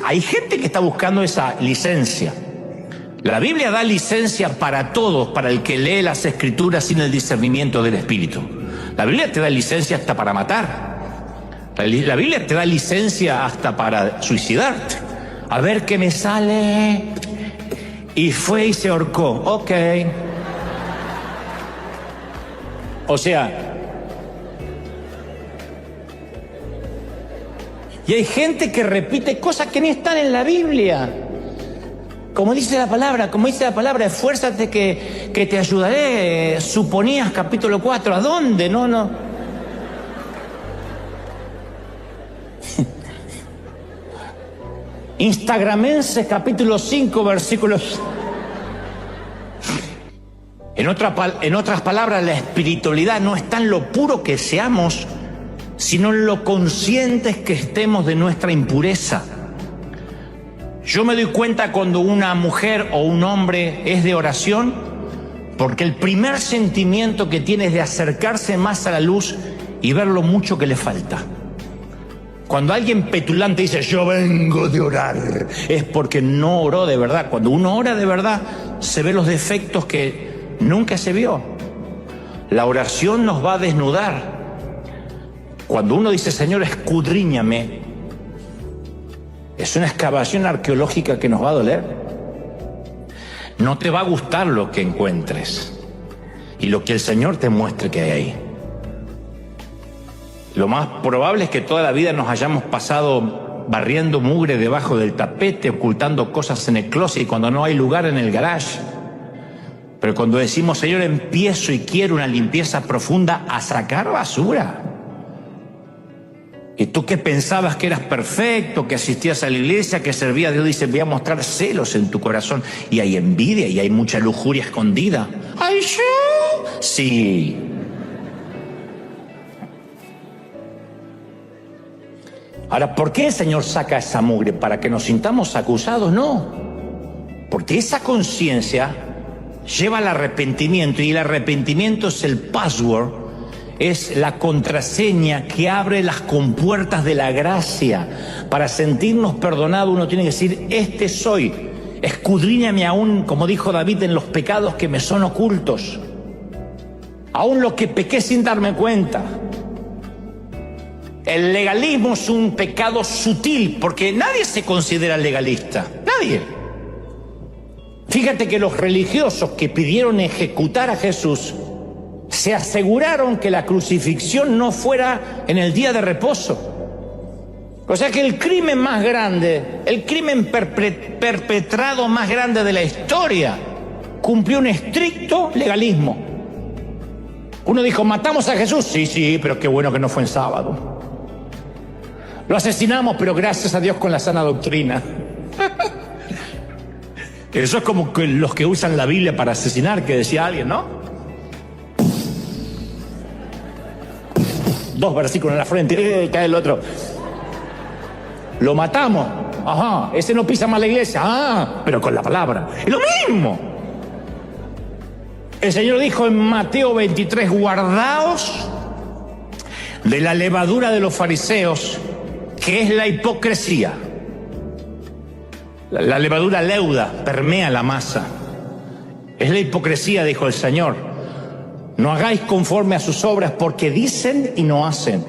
hay gente que está buscando esa licencia. La Biblia da licencia para todos, para el que lee las Escrituras sin el discernimiento del Espíritu. La Biblia te da licencia hasta para matar. La Biblia te da licencia hasta para suicidarte. A ver qué me sale. Y fue y se ahorcó. Ok. O sea, y hay gente que repite cosas que ni están en la Biblia. Como dice la palabra, esfuérzate que te ayudaré. Suponías capítulo 4. ¿A dónde? No. Instagramenses capítulo 5 versículos. En otras palabras, la espiritualidad no está en lo puro que seamos, sino en lo conscientes que estemos de nuestra impureza. Yo me doy cuenta cuando una mujer o un hombre es de oración, porque el primer sentimiento que tiene es de acercarse más a la luz y ver lo mucho que le falta. Cuando alguien petulante dice, yo vengo de orar, es porque no oró de verdad. Cuando uno ora de verdad, se ve los defectos que nunca se vio. La oración nos va a desnudar. Cuando uno dice, Señor, escudriñame, es una excavación arqueológica que nos va a doler. No te va a gustar lo que encuentres y lo que el Señor te muestre que hay ahí. Lo más probable es que toda la vida nos hayamos pasado barriendo mugre debajo del tapete, ocultando cosas en el closet y cuando no hay lugar en el garage. Pero cuando decimos, Señor, empiezo y quiero una limpieza profunda, a sacar basura. Y tú que pensabas que eras perfecto, que asistías a la iglesia, que servías a Dios, dice, voy a mostrar celos en tu corazón. Y hay envidia y hay mucha lujuria escondida. ¿Ay, yo? Sí. Ahora, ¿por qué el Señor saca esa mugre? ¿Para que nos sintamos acusados? No. Porque esa conciencia lleva al arrepentimiento y el arrepentimiento es el password, es la contraseña que abre las compuertas de la gracia. Para sentirnos perdonados uno tiene que decir, este soy, escudriñame aún, como dijo David, en los pecados que me son ocultos, aún lo que pequé sin darme cuenta. El legalismo es un pecado sutil, porque nadie se considera legalista, nadie. Fíjate que los religiosos que pidieron ejecutar a Jesús se aseguraron que la crucifixión no fuera en el día de reposo. O sea que el crimen más grande, el crimen perpetrado más grande de la historia, cumplió un estricto legalismo. Uno dijo, ¿matamos a Jesús? Sí, pero qué bueno que no fue en sábado. Lo asesinamos, pero gracias a Dios con la sana doctrina. Eso es como que los que usan la Biblia para asesinar, que decía alguien, ¿no? 2 versículos en la frente, cae el otro. Lo matamos. Ajá, ese no pisa más la iglesia. Pero con la palabra. Es lo mismo. El Señor dijo en Mateo 23, guardaos de la levadura de los fariseos, que es la hipocresía. La levadura leuda, permea la masa. Es la hipocresía, dijo el Señor. No hagáis conforme a sus obras, porque dicen y no hacen.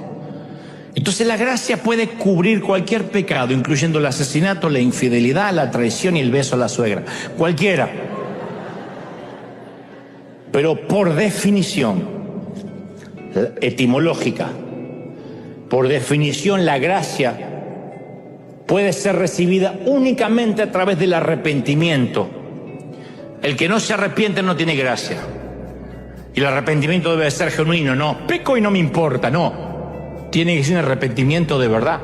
Entonces la gracia puede cubrir cualquier pecado, incluyendo el asesinato, la infidelidad, la traición y el beso a la suegra. Cualquiera. Pero por definición etimológica, por definición, la gracia puede ser recibida únicamente a través del arrepentimiento. El que no se arrepiente no tiene gracia. Y el arrepentimiento debe ser genuino. No, peco y no me importa, no. Tiene que ser un arrepentimiento de verdad.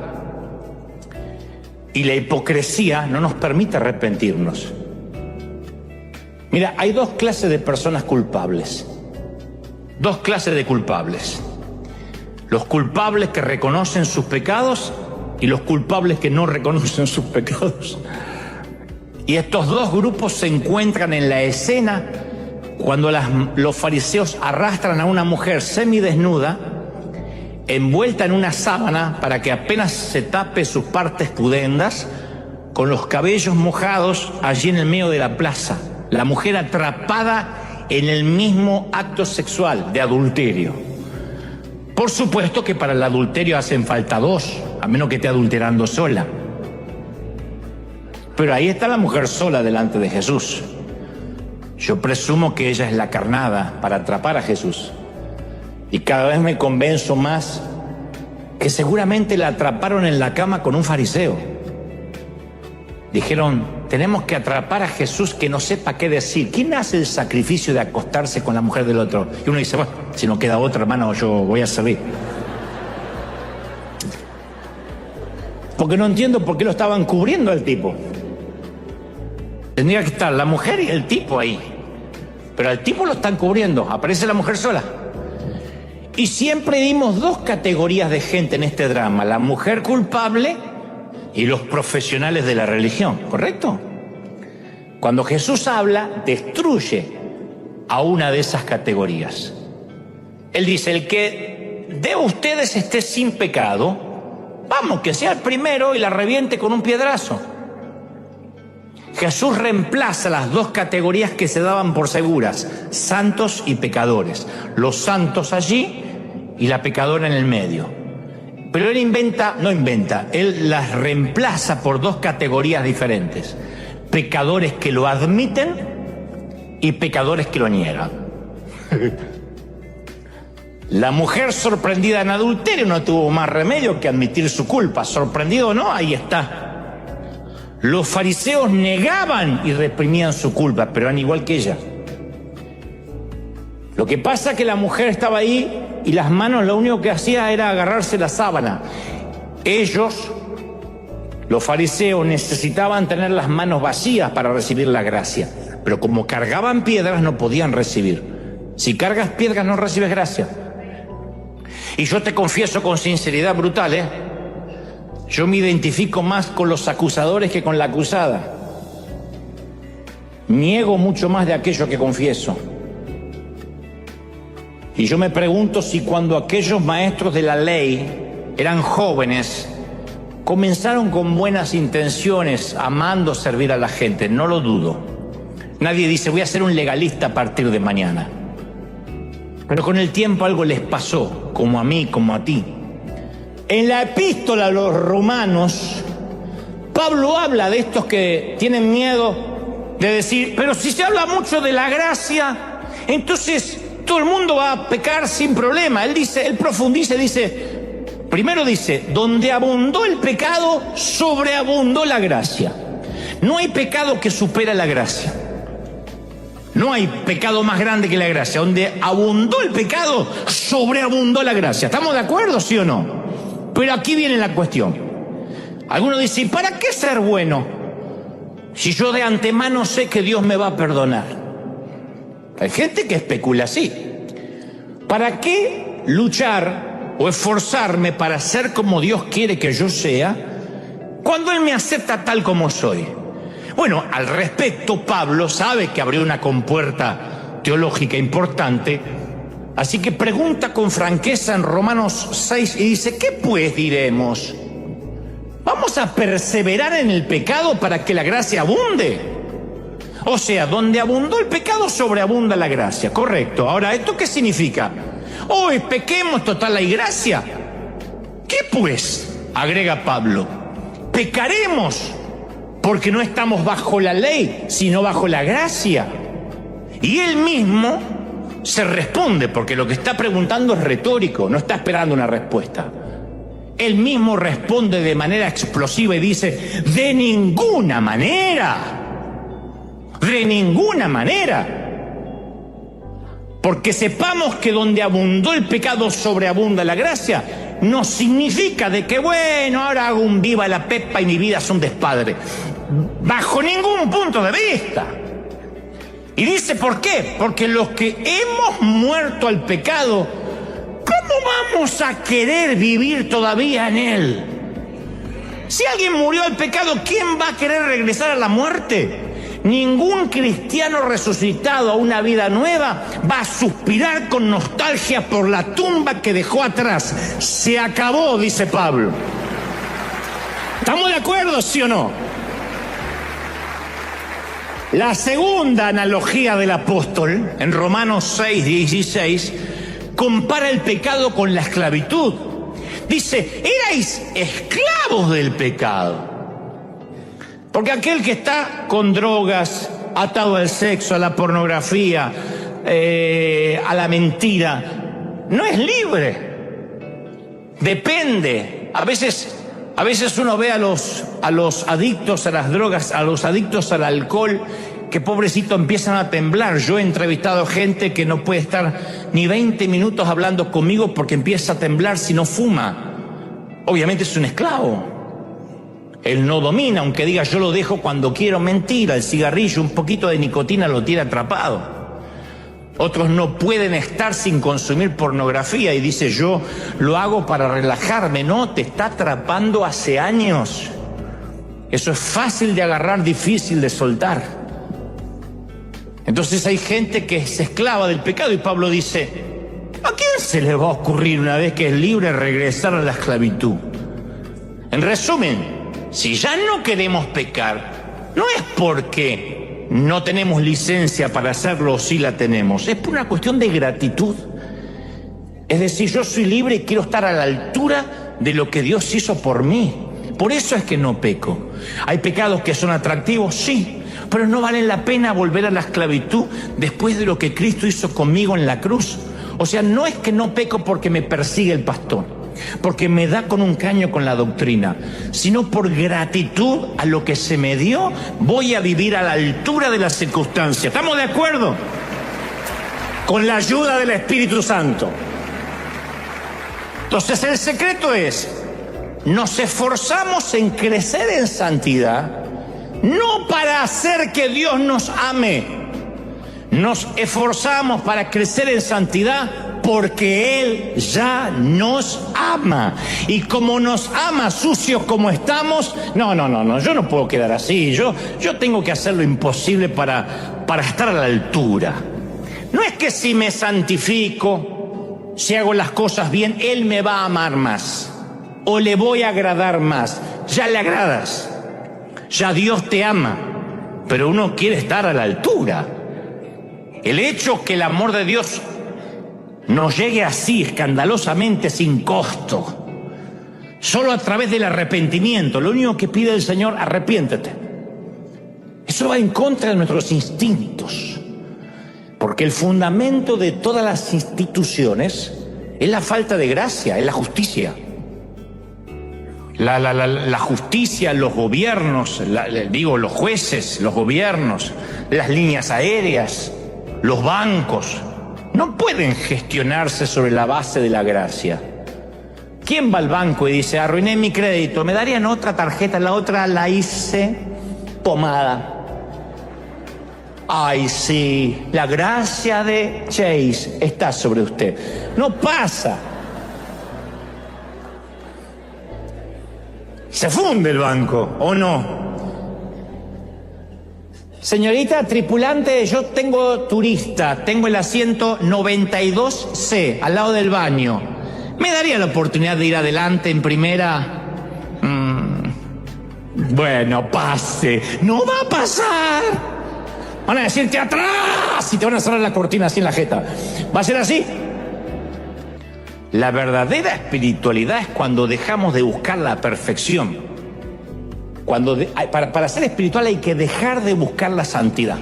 y la hipocresía no nos permite arrepentirnos. Mira, hay dos clases de personas culpables. Dos clases de culpables. Los culpables que reconocen sus pecados y los culpables que no reconocen sus pecados. Y estos dos grupos se encuentran en la escena cuando los fariseos arrastran a una mujer semidesnuda, envuelta en una sábana para que apenas se tape sus partes pudendas, con los cabellos mojados allí en el medio de la plaza. La mujer atrapada en el mismo acto sexual de adulterio. Por supuesto que para el adulterio hacen falta dos, a menos que esté adulterando sola. Pero ahí está la mujer sola delante de Jesús. Yo presumo que ella es la carnada para atrapar a Jesús. Y cada vez me convenzo más que seguramente la atraparon en la cama con un fariseo. Dijeron, tenemos que atrapar a Jesús que no sepa qué decir. ¿Quién hace el sacrificio de acostarse con la mujer del otro? Y uno dice, bueno, si no queda otra, hermano, yo voy a servir. Porque no entiendo por qué lo estaban cubriendo al tipo. Tendría que estar la mujer y el tipo ahí. Pero al tipo lo están cubriendo, aparece la mujer sola. Y siempre vimos dos categorías de gente en este drama, la mujer culpable y los profesionales de la religión, ¿correcto? Cuando Jesús habla, destruye a una de esas categorías. Él dice, el que de ustedes esté sin pecado, vamos, que sea el primero y la reviente con un piedrazo. Jesús reemplaza las dos categorías que se daban por seguras, santos y pecadores. Los santos allí y la pecadora en el medio. Pero él él las reemplaza por dos categorías diferentes. Pecadores que lo admiten y pecadores que lo niegan. La mujer sorprendida en adulterio no tuvo más remedio que admitir su culpa. Sorprendido o no, ahí está. Los fariseos negaban y reprimían su culpa, pero eran igual que ella. Lo que pasa es que la mujer estaba ahí y las manos lo único que hacía era agarrarse la sábana. Ellos, los fariseos, necesitaban tener las manos vacías para recibir la gracia. Pero como cargaban piedras no podían recibir. Si cargas piedras no recibes gracia. Y yo te confieso con sinceridad brutal, yo me identifico más con los acusadores que con la acusada. Niego mucho más de aquello que confieso. Y yo me pregunto si cuando aquellos maestros de la ley eran jóvenes, comenzaron con buenas intenciones, amando servir a la gente, no lo dudo. Nadie dice, voy a ser un legalista a partir de mañana. Pero con el tiempo algo les pasó, como a mí, como a ti. En la epístola a los romanos, Pablo habla de estos que tienen miedo de decir, pero si se habla mucho de la gracia, entonces todo el mundo va a pecar sin problema. Él profundiza, primero dice, donde abundó el pecado, sobreabundó la gracia. No hay pecado que supera la gracia. No hay pecado más grande que la gracia. Donde abundó el pecado, sobreabundó la gracia. ¿Estamos de acuerdo, sí o no? Pero aquí viene la cuestión. Algunos dicen, ¿para qué ser bueno si yo de antemano sé que Dios me va a perdonar? Hay gente que especula así. ¿Para qué luchar o esforzarme para ser como Dios quiere que yo sea cuando Él me acepta tal como soy? Bueno, al respecto, Pablo sabe que abrió una compuerta teológica importante, así que pregunta con franqueza en Romanos 6 y dice, ¿qué pues diremos? ¿Vamos a perseverar en el pecado para que la gracia abunde? O sea, donde abundó el pecado, sobreabunda la gracia, correcto. Ahora, ¿esto qué significa? Hoy pequemos, total hay gracia. ¿Qué pues? Agrega Pablo. Pecaremos porque no estamos bajo la ley, sino bajo la gracia. Y él mismo se responde, porque lo que está preguntando es retórico, no está esperando una respuesta. Él mismo responde de manera explosiva y dice, de ninguna manera. De ninguna manera. Porque sepamos que donde abundó el pecado sobreabunda la gracia. no significa de que, bueno, ahora hago un viva la pepa y mi vida es un despadre. Bajo ningún punto de vista. Y dice, ¿por qué? Porque los que hemos muerto al pecado, ¿cómo vamos a querer vivir todavía en él? Si alguien murió al pecado, ¿quién va a querer regresar a la muerte? Ningún cristiano resucitado a una vida nueva va a suspirar con nostalgia por la tumba que dejó atrás. Se acabó, dice Pablo. ¿Estamos de acuerdo, sí o no? La segunda analogía del apóstol, en Romanos 6:16, compara el pecado con la esclavitud. Dice, erais esclavos del pecado. Porque aquel que está con drogas, atado al sexo, a la pornografía, a la mentira, no es libre. Depende. A veces uno ve a los adictos a las drogas, a los adictos al alcohol, que pobrecito empiezan a temblar. Yo he entrevistado gente que no puede estar ni 20 minutos hablando conmigo porque empieza a temblar si no fuma. Obviamente es un esclavo. Él no domina, aunque diga yo lo dejo cuando quiero. Mentira, el cigarrillo, un poquito de nicotina lo tiene atrapado. Otros no pueden estar sin consumir pornografía y dice yo lo hago para relajarme. No, te está atrapando hace años. Eso es fácil de agarrar, difícil de soltar. Entonces hay gente que es esclava del pecado y Pablo dice, ¿a quién se le va a ocurrir una vez que es libre regresar a la esclavitud? En resumen, si ya no queremos pecar, no es porque no tenemos licencia para hacerlo o sí la tenemos, es por una cuestión de gratitud. Es decir, yo soy libre y quiero estar a la altura de lo que Dios hizo por mí. Por eso es que no peco. Hay pecados que son atractivos, sí, pero no vale la pena volver a la esclavitud después de lo que Cristo hizo conmigo en la cruz. O sea, no es que no peco porque me persigue el pastor, porque me da con un caño con la doctrina, sino por gratitud a lo que se me dio, voy a vivir a la altura de las circunstancias. ¿Estamos de acuerdo? Con la ayuda del Espíritu Santo. Entonces el secreto es, nos esforzamos en crecer en santidad, no para hacer que Dios nos ame. Nos esforzamos para crecer en santidad porque Él ya nos ama. Y como nos ama sucios como estamos, no, yo no puedo quedar así. Yo tengo que hacer lo imposible para estar a la altura. No es que si me santifico, si hago las cosas bien, Él me va a amar más o le voy a agradar más. Ya le agradas, ya Dios te ama, pero uno quiere estar a la altura. El hecho que el amor de Dios nos llegue así, escandalosamente, sin costo, solo a través del arrepentimiento. Lo único que pide el Señor, arrepiéntete. Eso va en contra de nuestros instintos, porque el fundamento de todas las instituciones es la falta de gracia, es la justicia. La justicia, los gobiernos, los jueces, los gobiernos, las líneas aéreas, los bancos, no pueden gestionarse sobre la base de la gracia. ¿Quién va al banco y dice, arruiné mi crédito, me darían otra tarjeta, la otra la hice pomada? Ay, sí, la gracia de Chase está sobre usted. No pasa. Se funde el banco, ¿o no? Señorita tripulante, yo tengo turista, tengo el asiento 92C, al lado del baño. ¿Me daría la oportunidad de ir adelante en primera? Bueno, pase. No va a pasar. Van a decirte atrás y te van a cerrar la cortina así en la jeta. ¿Va a ser así? La verdadera espiritualidad es cuando dejamos de buscar la perfección. Para ser espiritual hay que dejar de buscar la santidad.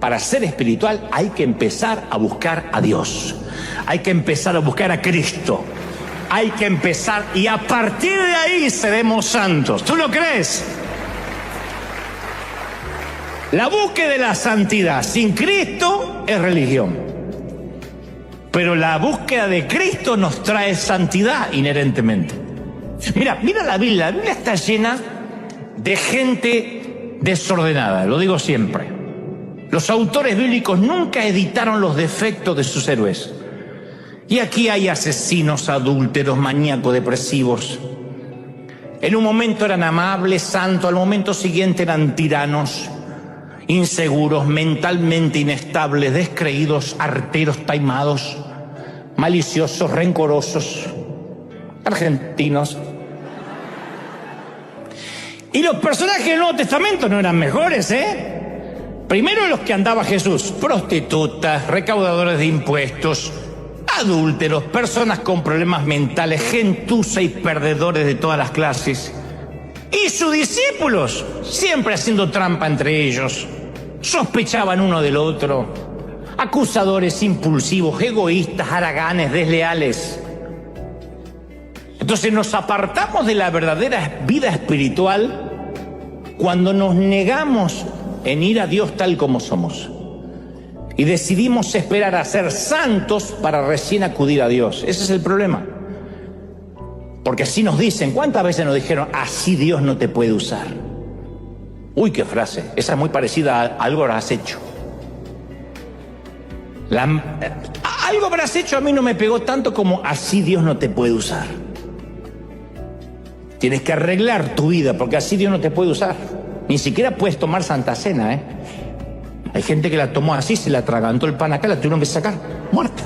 Para ser espiritual hay que empezar a buscar a Dios. Hay que empezar a buscar a Cristo. Hay que empezar y a partir de ahí seremos santos. ¿Tú lo crees? La búsqueda de la santidad sin Cristo es religión. Pero la búsqueda de Cristo nos trae santidad inherentemente. Mira la Biblia está llena de gente desordenada, lo digo siempre. Los autores bíblicos nunca editaron los defectos de sus héroes. Y aquí hay asesinos, adúlteros, maníacos, depresivos. En un momento eran amables, santos, al momento siguiente eran tiranos, inseguros, mentalmente inestables, descreídos, arteros, taimados, maliciosos, rencorosos, argentinos. Y los personajes del Nuevo Testamento no eran mejores, Primero los que andaba Jesús: prostitutas, recaudadores de impuestos, adúlteros, personas con problemas mentales, gentuza y perdedores de todas las clases. Y sus discípulos, siempre haciendo trampa entre ellos, sospechaban uno del otro, acusadores, impulsivos, egoístas, haraganes, desleales. Entonces nos apartamos de la verdadera vida espiritual cuando nos negamos en ir a Dios tal como somos y decidimos esperar a ser santos para recién acudir a Dios. Ese es el problema. Porque así nos dicen, ¿cuántas veces nos dijeron, así Dios no te puede usar? Uy, qué frase, esa es muy parecida a algo habrás hecho. Algo habrás hecho a mí no me pegó tanto como así Dios no te puede usar. Tienes que arreglar tu vida porque así Dios no te puede usar. Ni siquiera puedes tomar Santa Cena, Hay gente que la tomó así, se la atragantó el pan acá, la tuvieron que sacar, muerta.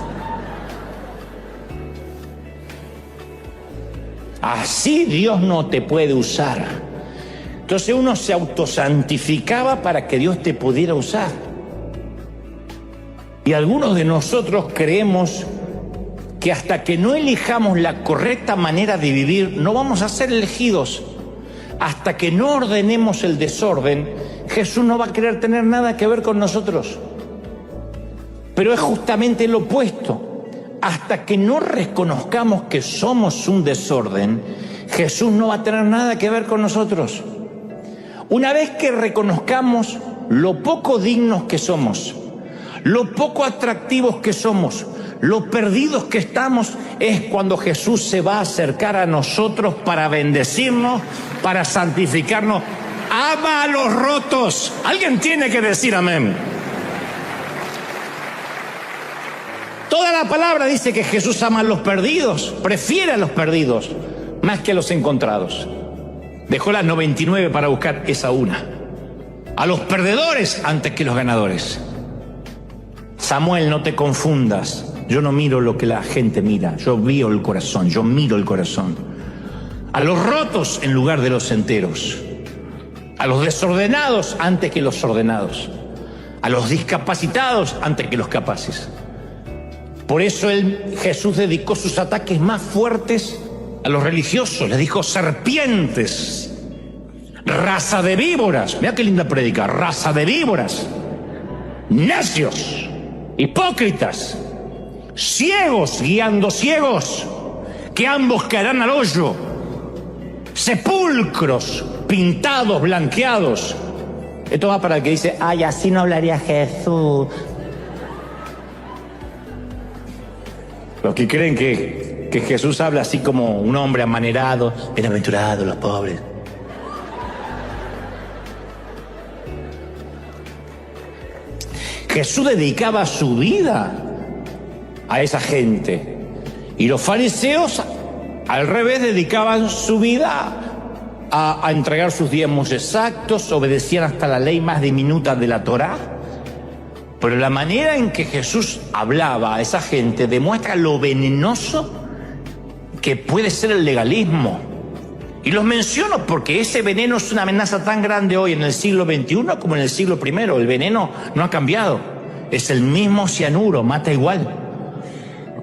Así Dios no te puede usar. Entonces uno se autosantificaba para que Dios te pudiera usar. Y algunos de nosotros creemos que hasta que no elijamos la correcta manera de vivir, no vamos a ser elegidos. Hasta que no ordenemos el desorden, Jesús no va a querer tener nada que ver con nosotros. Pero es justamente lo opuesto. Hasta que no reconozcamos que somos un desorden, Jesús no va a tener nada que ver con nosotros. Una vez que reconozcamos lo poco dignos que somos, lo poco atractivos que somos, lo perdidos que estamos, es cuando Jesús se va a acercar a nosotros para bendecirnos, para santificarnos. Ama a los rotos. Alguien tiene que decir amén. Toda la palabra dice que Jesús ama a los perdidos, prefiere a los perdidos más que a los encontrados. Dejó las 99 para buscar esa una. A los perdedores antes que los ganadores. Samuel, no te confundas. Yo no miro lo que la gente mira. Yo veo el corazón, yo miro el corazón. A los rotos en lugar de los enteros. A los desordenados antes que los ordenados. A los discapacitados antes que los capaces. Por eso Jesús dedicó sus ataques más fuertes a los religiosos. Les dijo serpientes, raza de víboras. Mira qué linda prédica, raza de víboras, necios, hipócritas, ciegos guiando ciegos, que ambos caerán al hoyo, sepulcros pintados, blanqueados. Esto va para el que dice, ay, así no hablaría Jesús. Los que creen que Jesús habla así como un hombre amanerado, bienaventurados los pobres. Jesús dedicaba su vida a esa gente. Y los fariseos, al revés, dedicaban su vida a entregar sus diezmos exactos, obedecían hasta la ley más diminuta de la Torá. Pero la manera en que Jesús hablaba a esa gente demuestra lo venenoso que puede ser el legalismo. Y los menciono porque ese veneno es una amenaza tan grande hoy en el siglo XXI como en el siglo I. El veneno no ha cambiado. Es el mismo cianuro, mata igual.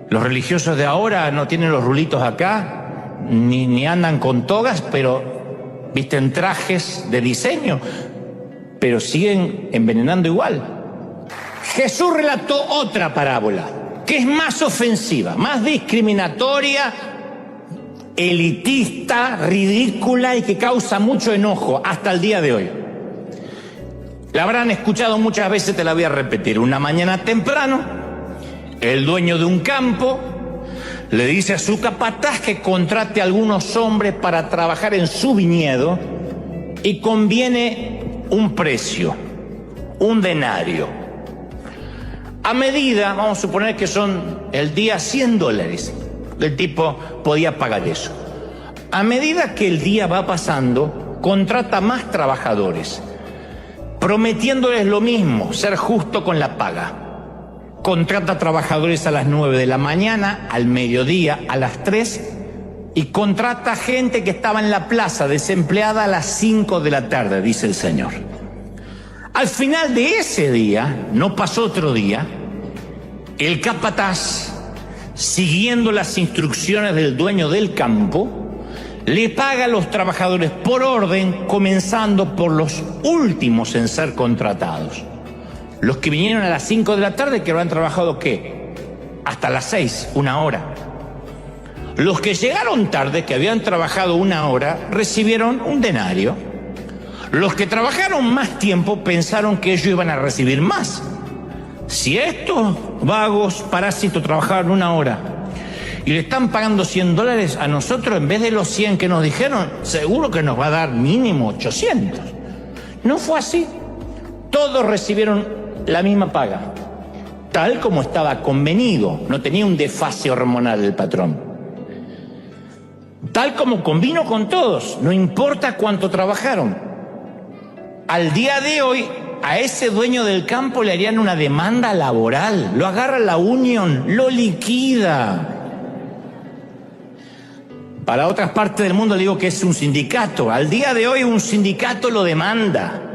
Los religiosos de ahora no tienen los rulitos acá, ni andan con togas, pero visten trajes de diseño, pero siguen envenenando igual. Jesús relató otra parábola, que es más ofensiva, más discriminatoria, elitista, ridícula y que causa mucho enojo hasta el día de hoy. La habrán escuchado muchas veces, te la voy a repetir. Una mañana temprano, El dueño de un campo le dice a su capataz que contrate a algunos hombres para trabajar en su viñedo y conviene un precio, un denario. A medida, vamos a suponer que son el día $100, el tipo podía pagar eso. A medida que el día va pasando, contrata más trabajadores, prometiéndoles lo mismo, ser justo con la paga. Contrata trabajadores a las 9 de la mañana, al mediodía, a las 3, y contrata gente que estaba en la plaza desempleada a las 5 de la tarde, dice el Señor. Al final de ese día, no pasó otro día, el capataz, siguiendo las instrucciones del dueño del campo, le paga a los trabajadores por orden, comenzando por los últimos en ser contratados. Los que vinieron a las 5 de la tarde, que habrán trabajado, ¿qué? Hasta las 6, 1 hora. Los que llegaron tarde, que habían trabajado 1 hora, recibieron un denario. Los que trabajaron más tiempo pensaron que ellos iban a recibir más. Si estos vagos parásitos trabajaron 1 hora y le están pagando $100 a nosotros, en vez de los 100 que nos dijeron, seguro que nos va a dar mínimo 800. No fue así. Todos recibieron la misma paga, tal como estaba convenido. No tenía un desfase hormonal el patrón. Tal como convino con todos, no importa cuánto trabajaron. Al día de hoy, a ese dueño del campo le harían una demanda laboral. Lo agarra la unión, lo liquida. Para otras partes del mundo le digo que es un sindicato. Al día de hoy un sindicato lo demanda.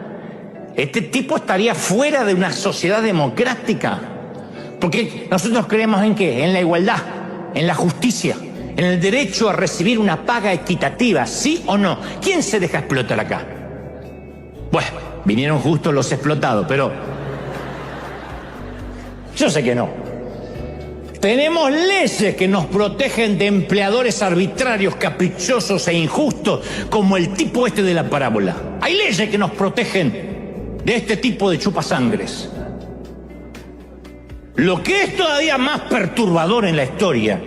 Este tipo estaría fuera de una sociedad democrática. Porque nosotros creemos ¿en qué? En la igualdad, en la justicia, en el derecho a recibir una paga equitativa, ¿sí o no? ¿Quién se deja explotar acá? Bueno, vinieron justo los explotados, pero yo sé que no. Tenemos leyes que nos protegen de empleadores arbitrarios, caprichosos e injustos, como el tipo este de la parábola. Hay leyes que nos protegen de este tipo de chupasangres. Lo que es todavía más perturbador en la historia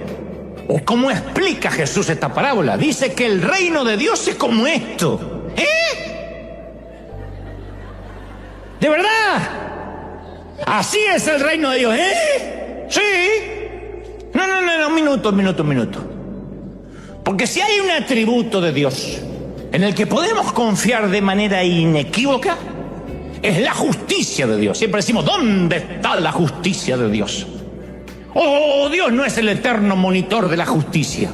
es cómo explica Jesús esta parábola. Dice que el reino de Dios es como esto. ¿De verdad? Así es el reino de Dios, ¿Sí? No, un minuto. Porque si hay un atributo de Dios en el que podemos confiar de manera inequívoca, es la justicia de Dios. Siempre decimos, ¿dónde está la justicia de Dios? Oh, Dios no es el eterno monitor de la justicia.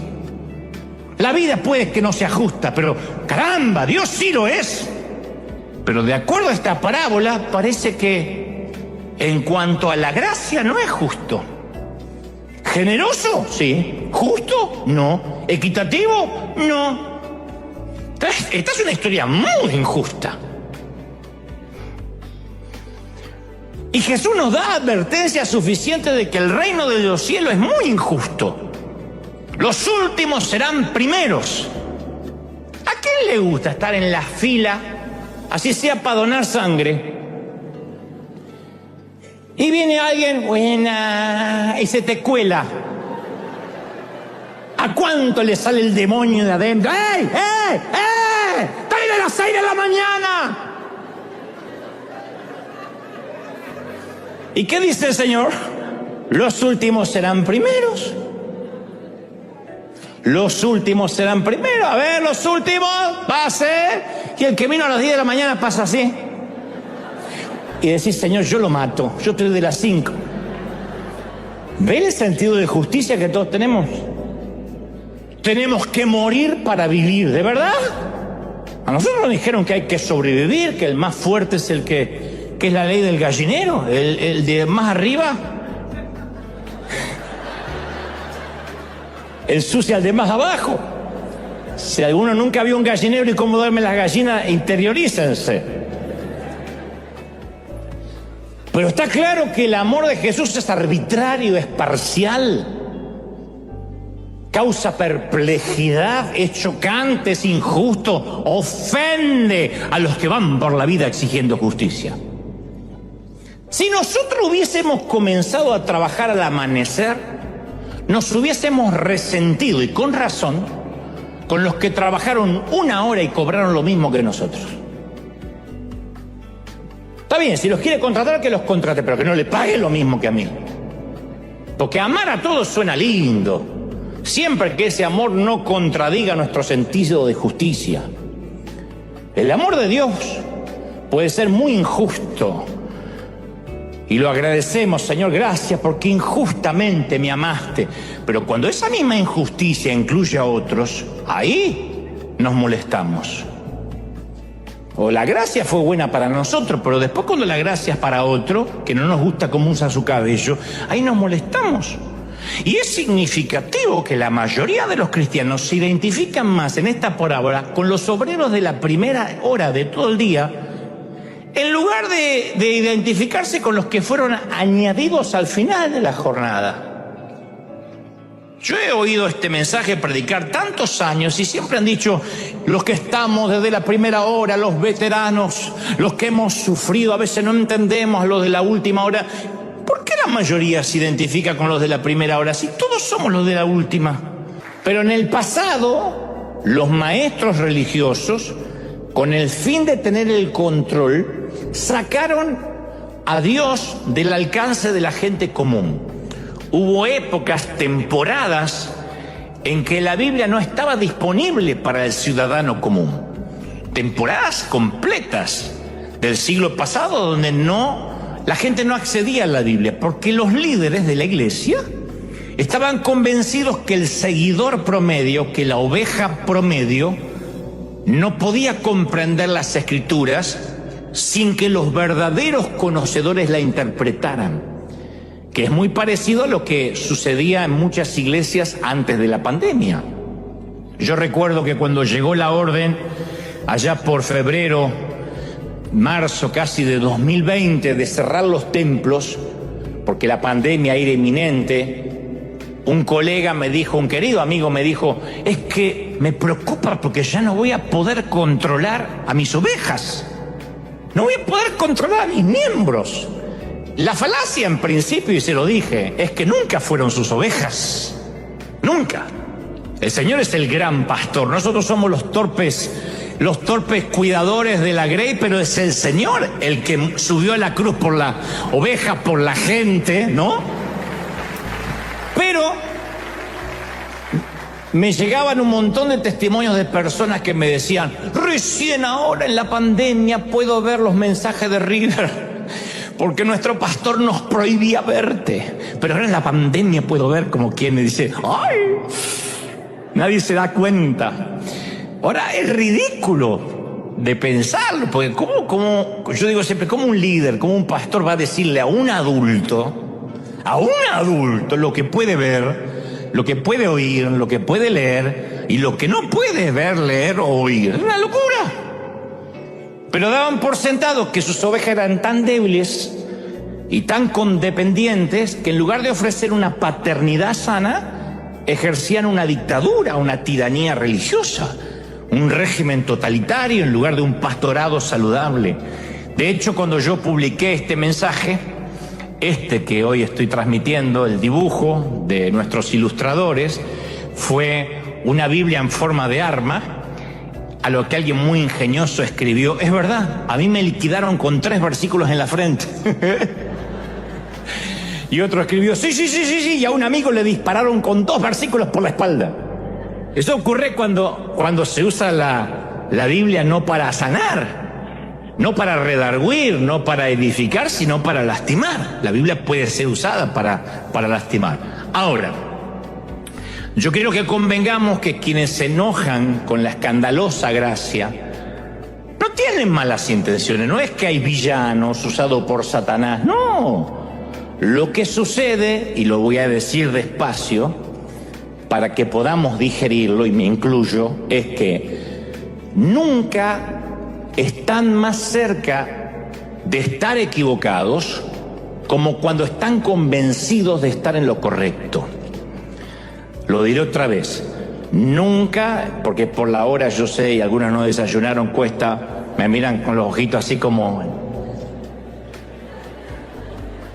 La vida puede que no sea justa, pero caramba, Dios sí lo es. Pero de acuerdo a esta parábola, parece que en cuanto a la gracia no es justo. ¿Generoso? Sí. ¿Justo? No. ¿Equitativo? No. Esta es una historia muy injusta. Y Jesús nos da advertencia suficiente de que el reino de los cielos es muy injusto. Los últimos serán primeros. ¿A quién le gusta estar en la fila, así sea para donar sangre? Y viene alguien, buena, y se te cuela. ¿A cuánto le sale el demonio de adentro? ¡Ey! ¡Trae a las 6 de la mañana! ¿Y qué dice el Señor? Los últimos serán primeros. Los últimos serán primeros. A ver, los últimos, pase. Y el que vino a las 10 de la mañana pasa así. Y decís, Señor, yo lo mato. Yo estoy de las 5. ¿Ven el sentido de justicia que todos tenemos? Tenemos que morir para vivir, ¿de verdad? A nosotros nos dijeron que hay que sobrevivir, que el más fuerte es el que es la ley del gallinero, el de más arriba ensucia al de más abajo. Si alguno nunca vio un gallinero y cómo duermen las gallinas, interiorícense. Pero está claro que el amor de Jesús es arbitrario, es parcial, causa perplejidad, es chocante, es injusto, ofende a los que van por la vida exigiendo justicia. Si nosotros hubiésemos comenzado a trabajar al amanecer, nos hubiésemos resentido, y con razón, con los que trabajaron 1 hora y cobraron lo mismo que nosotros. Está bien, si los quiere contratar, que los contrate, pero que no le pague lo mismo que a mí. Porque amar a todos suena lindo, siempre que ese amor no contradiga nuestro sentido de justicia. El amor de Dios puede ser muy injusto, y lo agradecemos, Señor, gracias porque injustamente me amaste. Pero cuando esa misma injusticia incluye a otros, ahí nos molestamos. O la gracia fue buena para nosotros, pero después cuando la gracia es para otro, que no nos gusta cómo usa su cabello, ahí nos molestamos. Y es significativo que la mayoría de los cristianos se identifican más en esta parábola con los obreros de la primera hora de todo el día, en lugar de identificarse con los que fueron añadidos al final de la jornada. Yo he oído este mensaje predicar tantos años y siempre han dicho, los que estamos desde la primera hora, los veteranos, los que hemos sufrido, a veces no entendemos a los de la última hora. ¿Por qué la mayoría se identifica con los de la primera hora si todos somos los de la última? Pero en el pasado, los maestros religiosos, con el fin de tener el control, sacaron a Dios del alcance de la gente común. Hubo épocas, temporadas, en que la Biblia no estaba disponible para el ciudadano común. Temporadas completas del siglo pasado donde la gente no accedía a la Biblia, porque los líderes de la iglesia estaban convencidos que el seguidor promedio, que la oveja promedio, no podía comprender las Escrituras sin que los verdaderos conocedores la interpretaran, que es muy parecido a lo que sucedía en muchas iglesias antes de la pandemia. Yo recuerdo que cuando llegó la orden, allá por febrero, marzo casi de 2020, de cerrar los templos, porque la pandemia era inminente, un colega me dijo, un querido amigo me dijo, es que me preocupa porque ya no voy a poder controlar a mis ovejas, no voy a poder controlar a mis miembros. La falacia en principio, y se lo dije, es que nunca fueron sus ovejas, nunca. El Señor es el gran pastor, nosotros somos los torpes cuidadores de la grey, pero es el Señor el que subió a la cruz por la oveja, por la gente, ¿no? Pero me llegaban un montón de testimonios de personas que me decían, recién ahora en la pandemia puedo ver los mensajes de River, porque nuestro pastor nos prohibía verte, pero ahora en la pandemia puedo ver, como quien me dice, ¡ay! Nadie se da cuenta. Ahora es ridículo de pensarlo, porque ¿cómo? Yo digo siempre, ¿cómo un líder, cómo un pastor va a decirle a un adulto lo que puede ver, lo que puede oír, lo que puede leer y lo que no puede ver, leer o oír? Es una locura. Pero daban por sentado que sus ovejas eran tan débiles y tan condependientes que en lugar de ofrecer una paternidad sana, ejercían una dictadura, una tiranía religiosa, un régimen totalitario en lugar de un pastorado saludable. De hecho, cuando yo publiqué este mensaje, que hoy estoy transmitiendo, el dibujo de nuestros ilustradores, fue una Biblia en forma de arma, a lo que alguien muy ingenioso escribió, es verdad, a mí me liquidaron con 3 versículos en la frente. Y otro escribió, sí, y a un amigo le dispararon con 2 versículos por la espalda. Eso ocurre cuando se usa la Biblia no para sanar, no para redarguir, no para edificar, sino para lastimar. La Biblia puede ser usada para lastimar. Ahora, yo quiero que convengamos que quienes se enojan con la escandalosa gracia no tienen malas intenciones, no es que hay villanos usados por Satanás, no. Lo que sucede, y lo voy a decir despacio, para que podamos digerirlo, y me incluyo, es que nunca están más cerca de estar equivocados como cuando están convencidos de estar en lo correcto. Lo diré otra vez, nunca, porque por la hora yo sé y algunos no desayunaron, cuesta, me miran con los ojitos así como